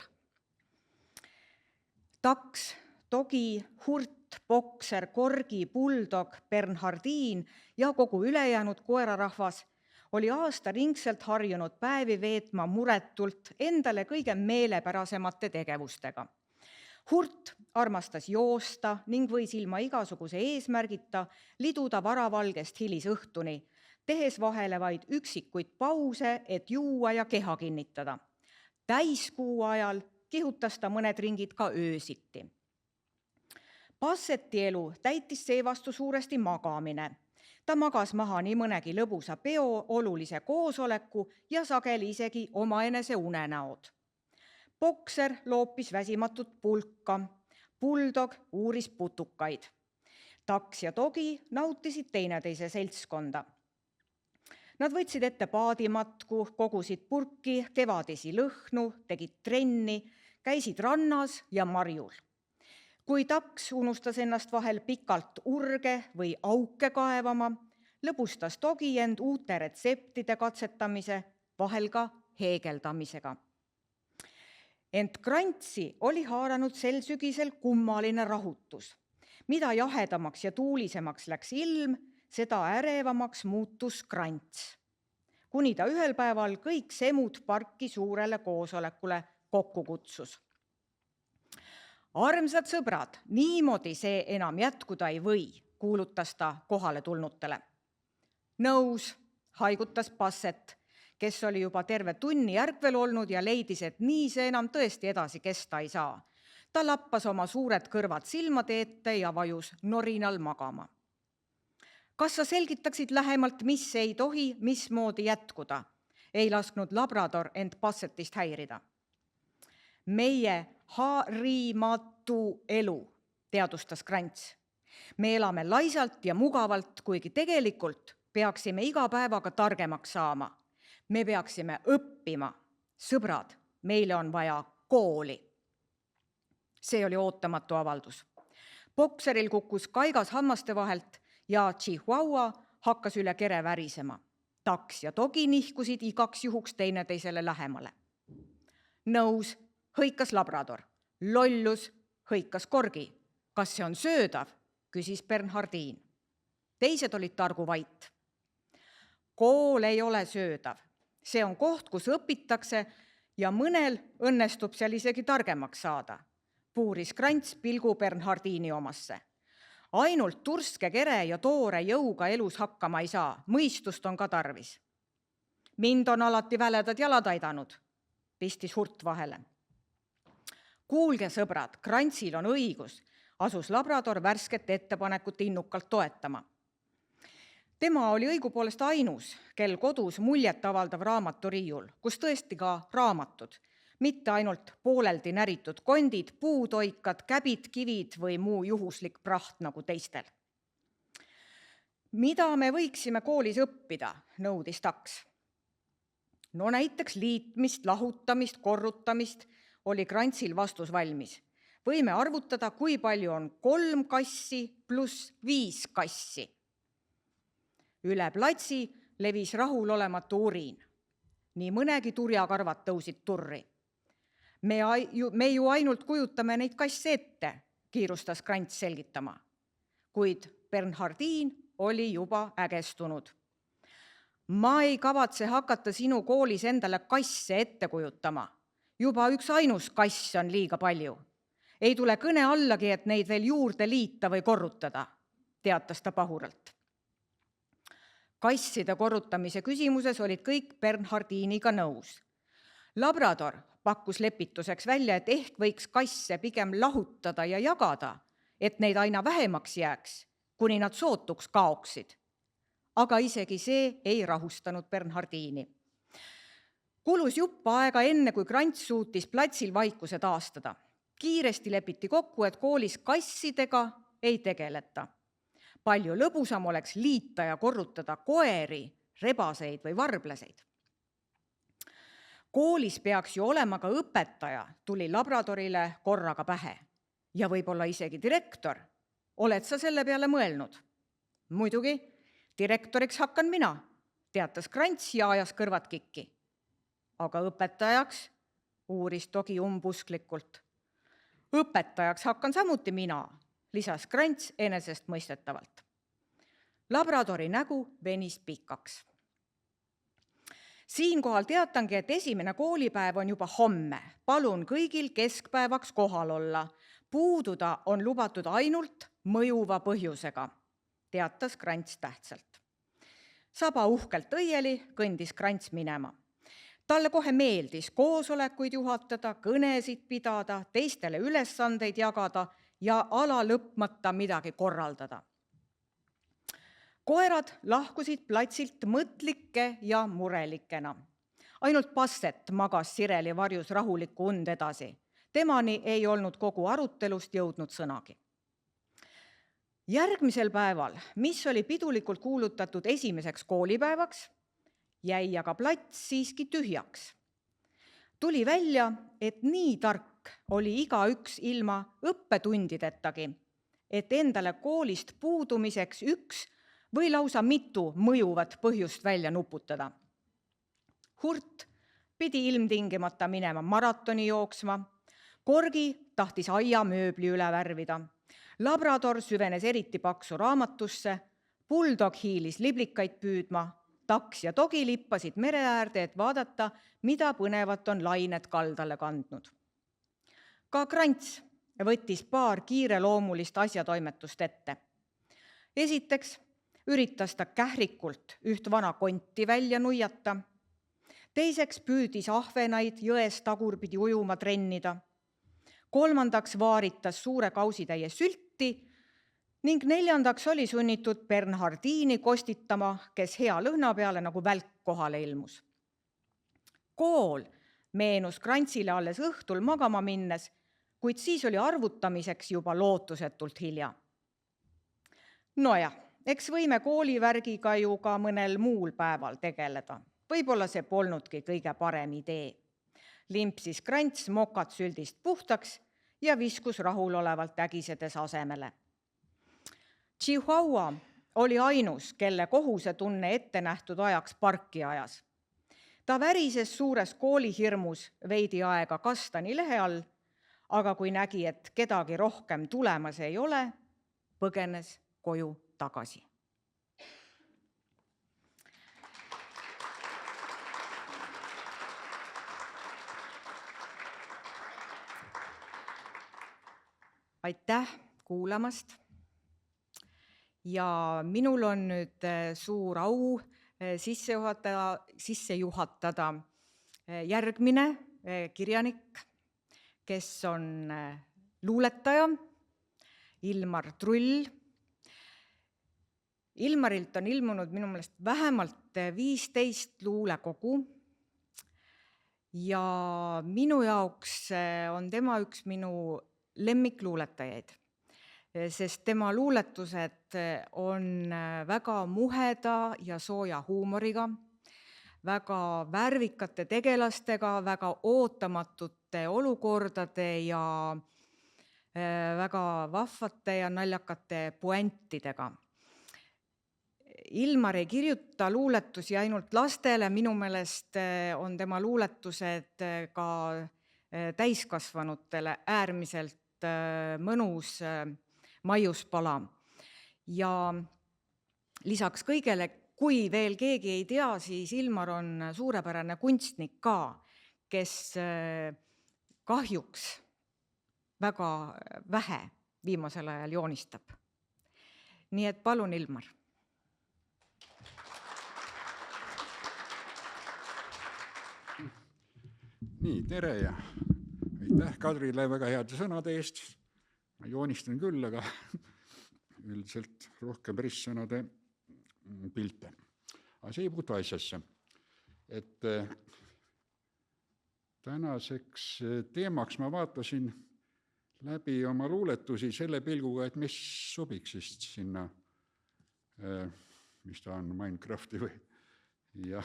Taks, Togi, Hurt, Bokser, Korgi, Bulldog, Bernhardin ja kogu ülejäänud koerarahvas oli aastaringselt harjunud päevi veetma muretult endale kõige meelepärasemate tegevustega. Hurt armastas joosta ning võis ilma igasuguse eesmärgita liduda varavalgest hilisõhtuni, tehes vahele vaid üksikuid pause, et juua ja keha kinnitada. Täiskuu ajal kihutas ta mõned ringid ka öösiti. Basseti elu täitis seevastu suuresti magamine. Ta magas maha nii mõnegi lõbusa peo, olulise koosoleku ja sageli isegi omaenese unenäod. Bokser loopis väsimatut pulka, Bulldog uuris putukaid. Taks ja Togi nautisid teineteise seltskonda. Nad võtsid ette paadimatku, kogusid purki, kevadisi lõhnu, tegid trenni, käisid rannas ja marjul. Kui Taks unustas ennast vahel pikalt urge või auke kaevama, lõbustas Togi end uute retseptide katsetamise, vahel ka heegeldamisega. Ent krantsi oli haaranud sel sügisel kummaline rahutus. Mida jahedamaks ja tuulisemaks läks ilm, seda ärevamaks muutus krants. Kuni ta ühel päeval kõik semud parki suurele koosolekule kokku kutsus. Armsad sõbrad, niimoodi see enam jätkuda ei või, kuulutas ta kohale tulnutele. Nõus, haigutas Basset, kes oli juba terve tunni ärkvel olnud ja leidis, et nii see enam tõesti edasi kesta ei saa. Ta lappas oma suured kõrvad silmade ette ja vajus norinal magama. Kas sa selgitaksid lähemalt, mis ei tohi, mismoodi jätkuda? Ei lasknud Labrador end Bassetist häirida. Meie harimatu elu, teadustas Krants. Me elame laisalt ja mugavalt, kuigi tegelikult peaksime iga päevaga targemaks saama. Me peaksime õppima. Sõbrad, meile on vaja kooli. See oli ootamatu avaldus. Bokseril kukkus kaigas hammaste vahelt ja Chihuahua hakkas üle kere värisema. Taks ja Togi nihkusid igaks juhuks teineteisele lähemale. Nõus, hõikas Labrador. Lollus, hõikas Korgi. Kas see on söödav? Küsis Bernhardin. Teised olid targu vait. Kool ei ole söödav. See on koht, kus õpitakse ja mõnel õnnestub seal isegi targemaks saada. Puuris Krants pilgu Bernhardini omasse. Ainult turske kere ja toore jõuga elus hakkama ei saa, mõistust on ka tarvis. Mind on alati väledad jalad aidanud, pistis Hurt vahele. Kuulge sõbrad, Krantsil on õigus, asus Labrador värsket ettepanekut innukalt toetama. Tema oli õigupoolest ainus, kel kodus muljet avaldav raamaturiiul, kus tõesti ka raamatud, mitte ainult pooleldi näritud kondid, puutoikad, käbid, kivid või muu juhuslik praht nagu teistel. Mida me võiksime koolis õppida, nõudis Taks. No näiteks liitmist, lahutamist, korrutamist oli Krantsil vastus valmis. Võime arvutada, kui palju on 3 kassi pluss 5 kassi. Üle platsi levis rahulolematu urin. Nii mõnegi turjakarvad tõusid turri. Me ju ainult kujutame neid kasse ette, kiirustas Krants selgitama. Kuid Bernhardin oli juba ägestunud. Ma ei kavatse hakata sinu koolis endale kasse ette kujutama. Juba üks ainus kass on liiga palju. Ei tule kõne allagi, et neid veel juurde liita või korrutada, teatas ta pahuralt. Kasside korrutamise küsimuses olid kõik Bernhardiniga nõus. Labrador pakkus lepituseks välja, et ehk võiks kasse pigem lahutada ja jagada, et neid aina vähemaks jääks, kuni nad sootuks kaoksid. Aga isegi see ei rahustanud Bernhardini. Kulus jupp aega enne, kui Krants suutis platsil vaikuse taastada. Kiiresti lepiti kokku, et koolis kassidega ei tegeleta. Palju lõbusam oleks liita ja korrutada koeri, rebaseid või varbleseid. Koolis peaks ju olema ka õpetaja, tuli Labradorile korraga pähe. Ja võib-olla isegi direktor. Oled sa selle peale mõelnud? Muidugi, direktoriks hakkan mina, teatas Krants ja ajas kõrvad kikki. Aga õpetajaks, uuris Togi umbusklikult. Õpetajaks hakkan samuti mina, lisas Krants enesest mõistetavalt. Labradori nägu venis pikaks. Siinkohal teatangi, et esimene koolipäev on juba homme. Palun kõigil keskpäevaks kohal olla. Puududa on lubatud ainult mõjuva põhjusega, teatas Krants tähtsalt. Saba uhkelt õieli, kõndis Krants minema. Talle kohe meeldis koosolekuid juhatada, kõnesid pidada, teistele ülesandeid jagada ja ala lõpmata midagi korraldada. Koerad lahkusid platsilt mõtlike ja murelikena. Ainult Basset magas Sireli varjus rahulikku und edasi. Temani ei olnud kogu arutelust jõudnud sõnagi. Järgmisel päeval, mis oli pidulikult kuulutatud esimeseks koolipäevaks, jäi aga plats siiski tühjaks. Tuli välja, et nii tark oli igaüks ilma õppetundidettagi, et endale koolist puudumiseks üks või lausa mitu mõjuvat põhjust välja nuputada. Hurt pidi ilmtingimata minema maratoni jooksma, Korgi tahtis aia mööbli üle värvida, Labrador süvenes eriti paksu raamatusse, Bulldog hiilis liblikaid püüdma, Taks ja Togi lippasid mere äärde, et vaadata, mida põnevat on lained kaldale kandnud. Ka Krants võttis paar kiireloomulist asjatoimetust ette. Esiteks üritas ta kährikult üht vana konti välja nuiata. Teiseks püüdis ahvenaid jões tagurpidi ujuma trennida. Kolmandaks vaaritas suure kausitäie sülti ning neljandaks oli sunnitud Bernhardini kostitama, kes hea lõhna peale nagu välk kohale ilmus. Kool meenus Krantsile alles õhtul magama minnes, kuid siis oli arvutamiseks juba lootusetult hilja. Nojah, eks võime koolivärgiga ju ka mõnel muul päeval tegeleda. Võib-olla see polnudki kõige parem idee. Limpsis Krants mokad süldist puhtaks ja viskus rahulolevalt ägisedes asemele. Chihuahua oli ainus, kelle kohusetunne ette nähtud ajaks parki ajas. Ta värises suures koolihirmus veidi aega kastani lehe all, aga kui nägi, et kedagi rohkem tulemas ei ole, põgenes koju tagasi. Aitäh kuulamast ja minul on nüüd suur au sisse juhatada järgmine kirjanik, kes on luuletaja Ilmar Trull. Ilmarilt on ilmunud minu meelest vähemalt 15 luulekogu ja minu jaoks on tema üks minu lemmikluuletajaid, sest tema luuletused on väga muheda ja sooja huumoriga, väga värvikate tegelastega, väga ootamatute olukordade ja väga vahvate ja naljakate puentidega. Ilmar ei kirjuta luuletusi ainult lastele, minu meelest on tema luuletused ka täiskasvanutele äärmiselt mõnus maiuspala. Ja lisaks kõigele, kui veel keegi ei tea, siis Ilmar on suurepärane kunstnik ka, kes kahjuks väga vähe viimasel ajal joonistab. Nii et palun, Ilmar. Nii, tere ja aitäh Kadrile väga heade sõnade eest. Ma joonistan küll, aga üldiselt rohkem ristsõnade pilte. Aga see ei puutu asjasse. Et tänaseks teemaks ma vaatasin läbi oma luuletusi selle pilguga, et mis sobiks siis sinna, mis ta on, Minecrafti või ja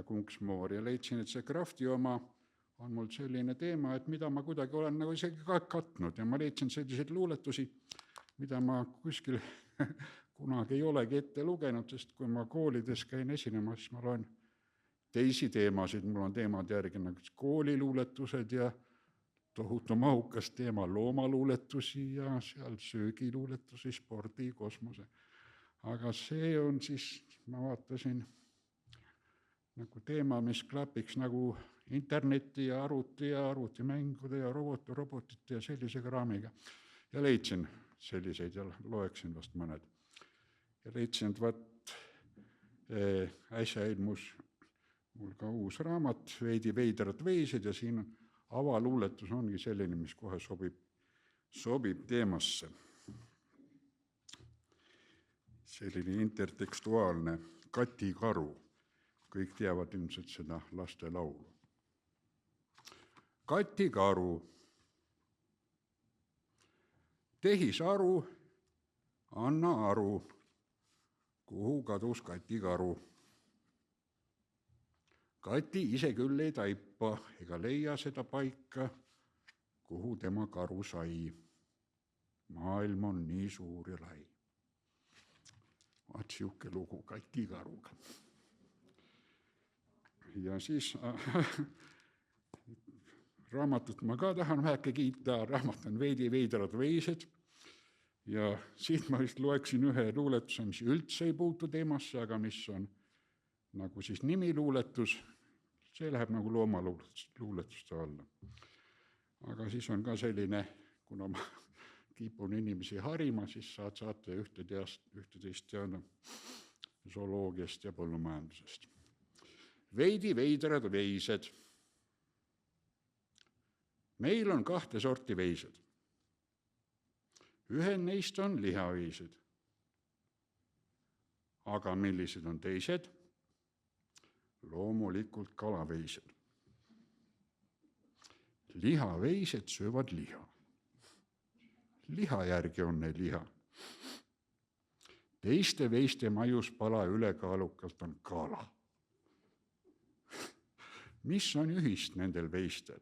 Kunksmoor. Ja leidsin, et see Crafti oma on mul selline teema, et mida ma kuidagi olen nagu isegi ka katnud. Ja ma leidsin selliseid luuletusi, mida ma kuskil kunagi ei olegi ette lugenud, sest kui ma koolides käin esinema, siis ma loen teisi teemasid. Mul on teemad järgi nagu kooliluuletused ja tohutu mahukas teema loomaluuletusi ja seal söögiluuletusi, spordi, kosmose. Aga see on siis, ma vaatasin, nagu teema, mis klapiks nagu interneti ja arvutimängude ja robotite ja sellise kraamiga. Ja leidsin selliseid ja loeksin vast mõned. Ja leidsin, et vaat äsja ilmus mul ka uus raamat, Veidi veidrad veised, ja siin avaluuletus ongi selline, mis kohe sobib teemasse. Selline intertekstuaalne Kati Karu. Kõik teavad ilmselt seda laste laulu. Kati Karu. Tehisaru, anna aru, kuhu kadus Kati Karu. Kati ise küll ei taipa ega leia seda paika, kuhu tema karu sai. Maailm on nii suur ja lai. Vaat siuke lugu Kati Karuga. Ja siis raamatut ma ka tahan väheke kiita. Raamat on Veidi veidrad veised. Ja siit ma vist loeksin ühe luuletuse, mis üldse ei puutu teemasse, aga mis on nagu siis nimiluuletus. See läheb nagu loomaluuletuste alla. Aga siis on ka selline, kuna ma kipun inimesi harima, siis saate ühte-teist teada zooloogiast ja põllumajandusest. Veidi veidrad veised. Meil on 2 sorti veised. Ühed neist on lihaveised. Aga millised on teised? Loomulikult kalaveised. Lihaveised söövad liha. Liha järgi on neil liha. Teiste veiste maiuspala ülekaalukalt on kala. Mis on ühist nendel veistel?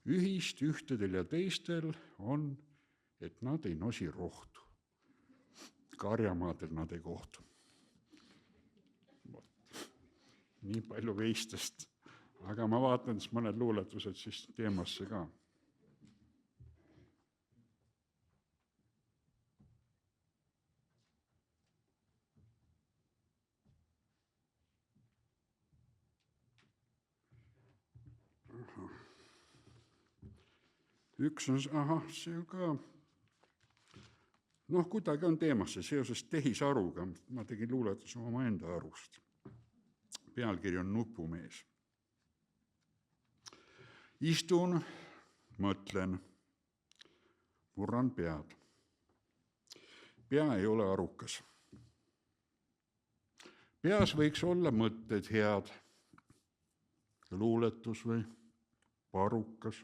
Ühist ühtedel ja teistel on, et nad ei nosi rohtu. Karjamaadel nad ei kohtu. Nii palju veistest. Aga ma vaatan siis mõned luuletused siis teemasse ka. Üks on, see on ka, kuidagi on teemasse seoses tehisaruga. Ma tegin luuletuse oma enda arust. Pealkiri on Nupumees. Istun, mõtlen, murran pead. Pea ei ole arukas. Peas võiks olla mõtted head, luuletus või parukas.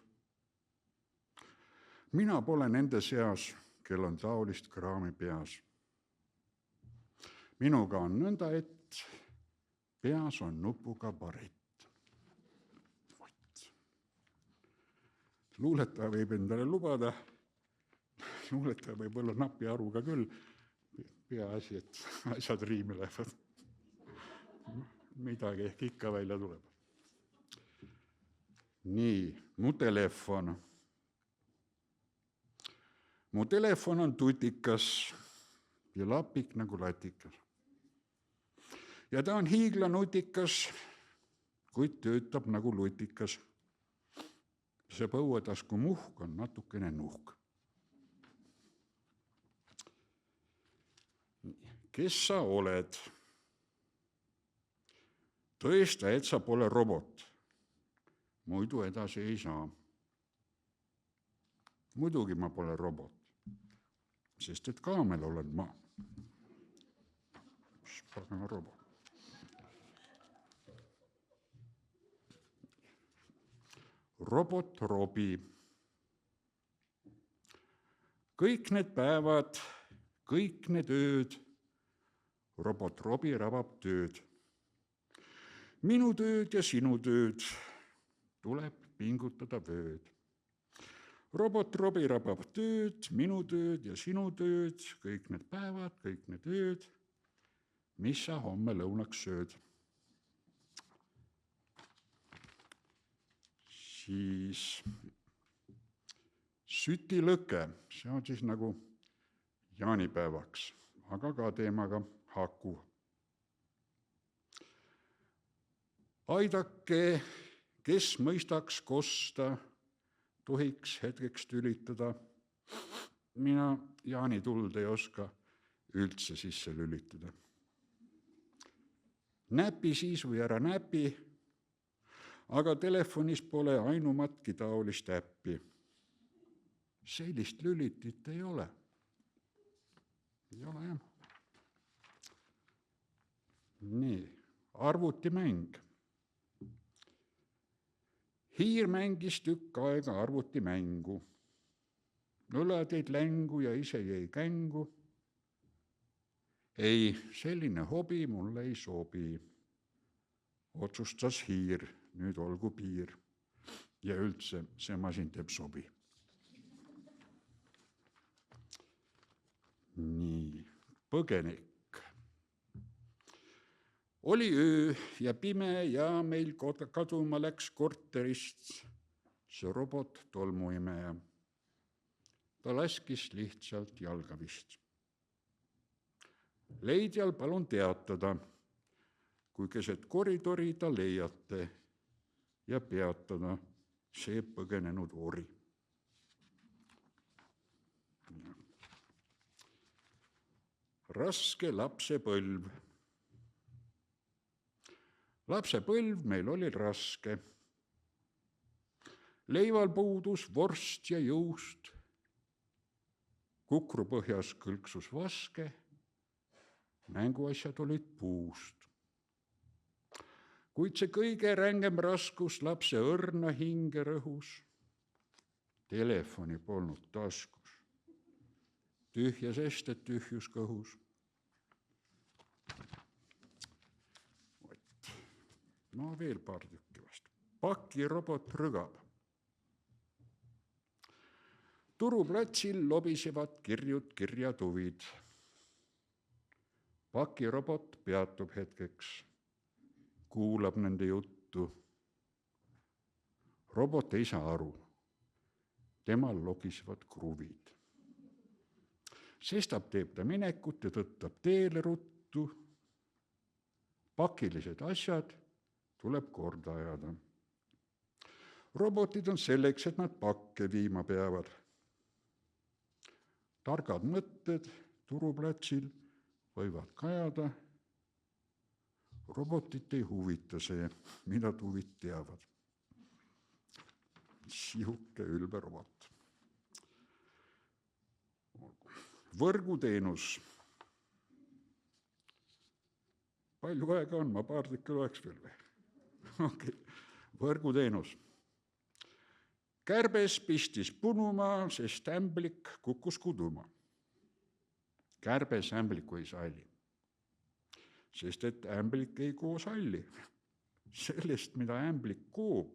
Mina pole nende seas, kel on taolist kraami peas. Minuga on nõnda, et peas on nupuga barett. Luuletaja võib endale lubada, luuletaja võib olla napi aruga küll, peaasi, et asjad riimi lähevad. Midagi ehk ikka välja tuleb. Nii, mu telefon. Mu telefon on tutikas ja lapik nagu latikas. Ja ta on hiiglanutikas, kuid töötab nagu lutikas. See põuetasku muhk on natukene nuhk. Kes sa oled? Tõesta, et sa pole robot. Muidu edasi ei saa. Muidugi ma pole robot, sest et kaamel olen ma. Pagana robot. Robot Robi. Kõik need päevad, kõik need ööd, robot Robi rabab tööd. Minu tööd ja sinu tööd, tuleb pingutada vööd. Robot Robi rabab tööd, minu tööd ja sinu tööd, kõik need päevad, kõik need ööd, mis sa homme lõunaks sööd. Siis sütilõke, see on siis nagu jaanipäevaks, aga ka teemaga haakuv. Aidake, kes mõistaks kosta, tohiks hetkeks tülitada. Mina jaanituld ei oska üldse sisse lülitada. Näpi siis või ära näpi, aga telefonis pole ainumatki taolist äppi. Sellist lülitit ei ole. Ei ole jah. Nii, arvutimäng. Hiir mängis tükk aega arvutimängu. Õla teid längu ja ise jäi kängu. Ei, selline hobi mulle ei sobi. Otsustas hiir, nüüd olgu piir. Ja üldse see masin teeb sobi. Nii, põgenik. Oli öö ja pime ja meil kaduma läks korterist see robot tolmuimeja. Ta laskis lihtsalt jalga vist. Leidjal palun teatada, kui keset koridori ta leiate ja peatada see põgenenud ori. Raske lapsepõlv. Lapsepõlv meil oli raske. Leival puudus vorst ja juust. Kukru põhjas kõlksus vaske. Mänguasjad olid puust. Kuid see kõige rängem raskus lapse õrna hinge rõhus. Telefoni polnud taskus. Tühja sest, et tühjus kõhus. No veel paar tükki vast. Pakirobot rõgab. Turuplatsil lobisevad kirjud kirjatuvid. Pakirobot peatub hetkeks, kuulab nende juttu. Robot ei saa aru, temal logisevad kruvid. Sestap teeb ta minekut ja tõttab teele ruttu. Pakilised asjad tuleb korda ajada. Robotid on selleks, et nad pakke viima peavad. Targad mõtted turuplatsil võivad kajada. Robotit ei huvita see, mida tuvid teavad. Sihuke ülbe robot. Võrguteenus. Palju aega on, ma paar tükki loeks veel või? Okay. Võrguteenus. Kärbes pistis punuma, sest ämblik kukkus kuduma. Kärbes ämbliku ei salli, sest et ämblik ei koo salli. Sellest, mida ämblik koob,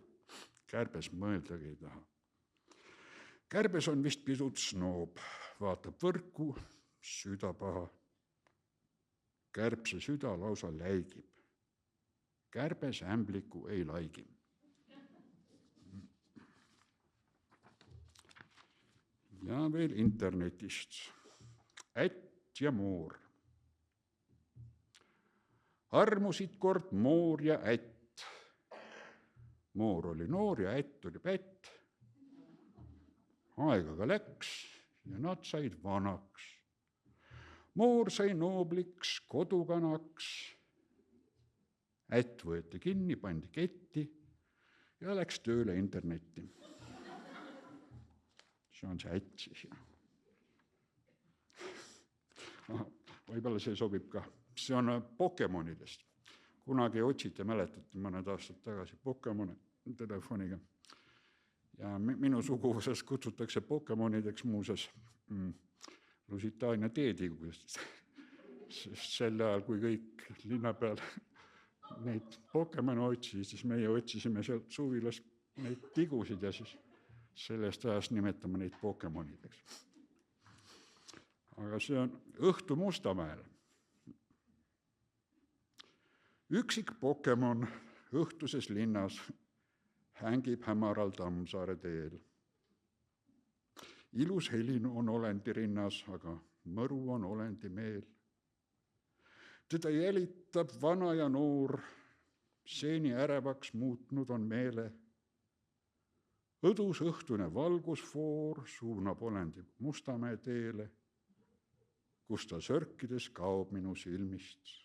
kärbes mõeldagi ei taha. Kärbes on vist pisut snoob, vaatab võrku, süda paha. Kärbse süda lausa läigib. Kärbes ämbliku ei laigi. ja veel internetist. Ätt ja moor. Armusid kord moor ja ätt. Moor oli noor ja ätt oli pätt. Aeg aga läks ja nad said vanaks. Moor sai noobliks kodukanaks. Ätt võeti kinni, pandi ketti ja läks tööle internetti. See on see ätt siis. Võib-olla see sobib ka. See on Pokemonidest. Kunagi otsite, mäletate mõned aastad tagasi Pokemone telefoniga. Ja minu suguvõsas kutsutakse Pokemonideks muuses Lusitaania teetigudest. Sest sel ajal, kui kõik linna peal neid Pokemone otsisid, siis meie otsisime sealt suvilas neid tigusid ja siis sellest ajast nimetame neid Pokemonideks. Aga see on Õhtu Mustamäel. Üksik Pokemon õhtuses linnas hängib hämaral Tammsaare teel. Ilus helin on olendi rinnas, aga mõru on olendi meel. Teda jälitab vana ja noor, seeni ärevaks muutnud on meele. Õdus õhtune valgusfoor suunab olendi Mustamäe teele, kus ta sörkides kaob minu silmist.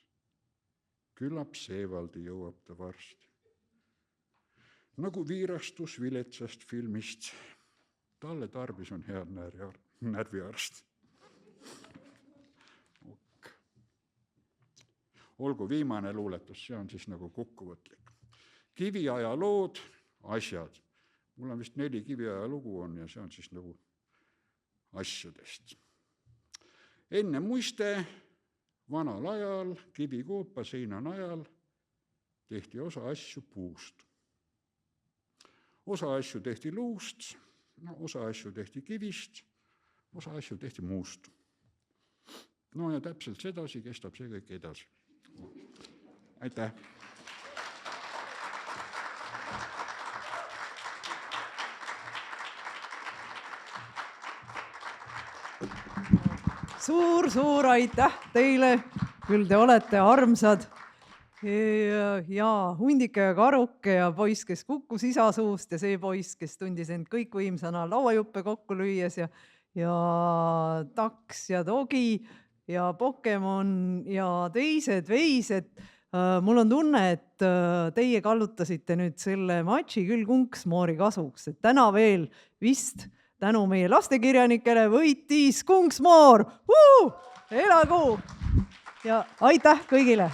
Küllap seevaldi jõuab ta varsti. Nagu viirastus viletsast filmist, talle tarbis on head närviarst. Olgu viimane luuletus, see on siis nagu kokkuvõtlik. Kiviaja lood, asjad. Mul on vist 4 kiviaja lugu on ja see on siis nagu asjadest. Enne muiste, vanal ajal, kivikoopa seina najal tehti osa asju puust. Osa asju tehti luust, osa asju tehti kivist, osa asju tehti muust. No ja täpselt sedasi kestab see kõik edasi. Aitäh! Suur aitäh teile, küll te olete armsad. Ja hundike ja karuke ja poiss, kes kukkus isa suust ja see poiss, kes tundis end kõikvõimsana lauajuppe kokku lüües ja taks ja dogi ja Pokemon ja teised veised. Mul on tunne, et teie kallutasite nüüd selle matši küll Kunksmoori kasuks, et täna veel vist tänu meie lastekirjanikele võitis Kunksmoor. Elagu! Ja aitäh kõigile!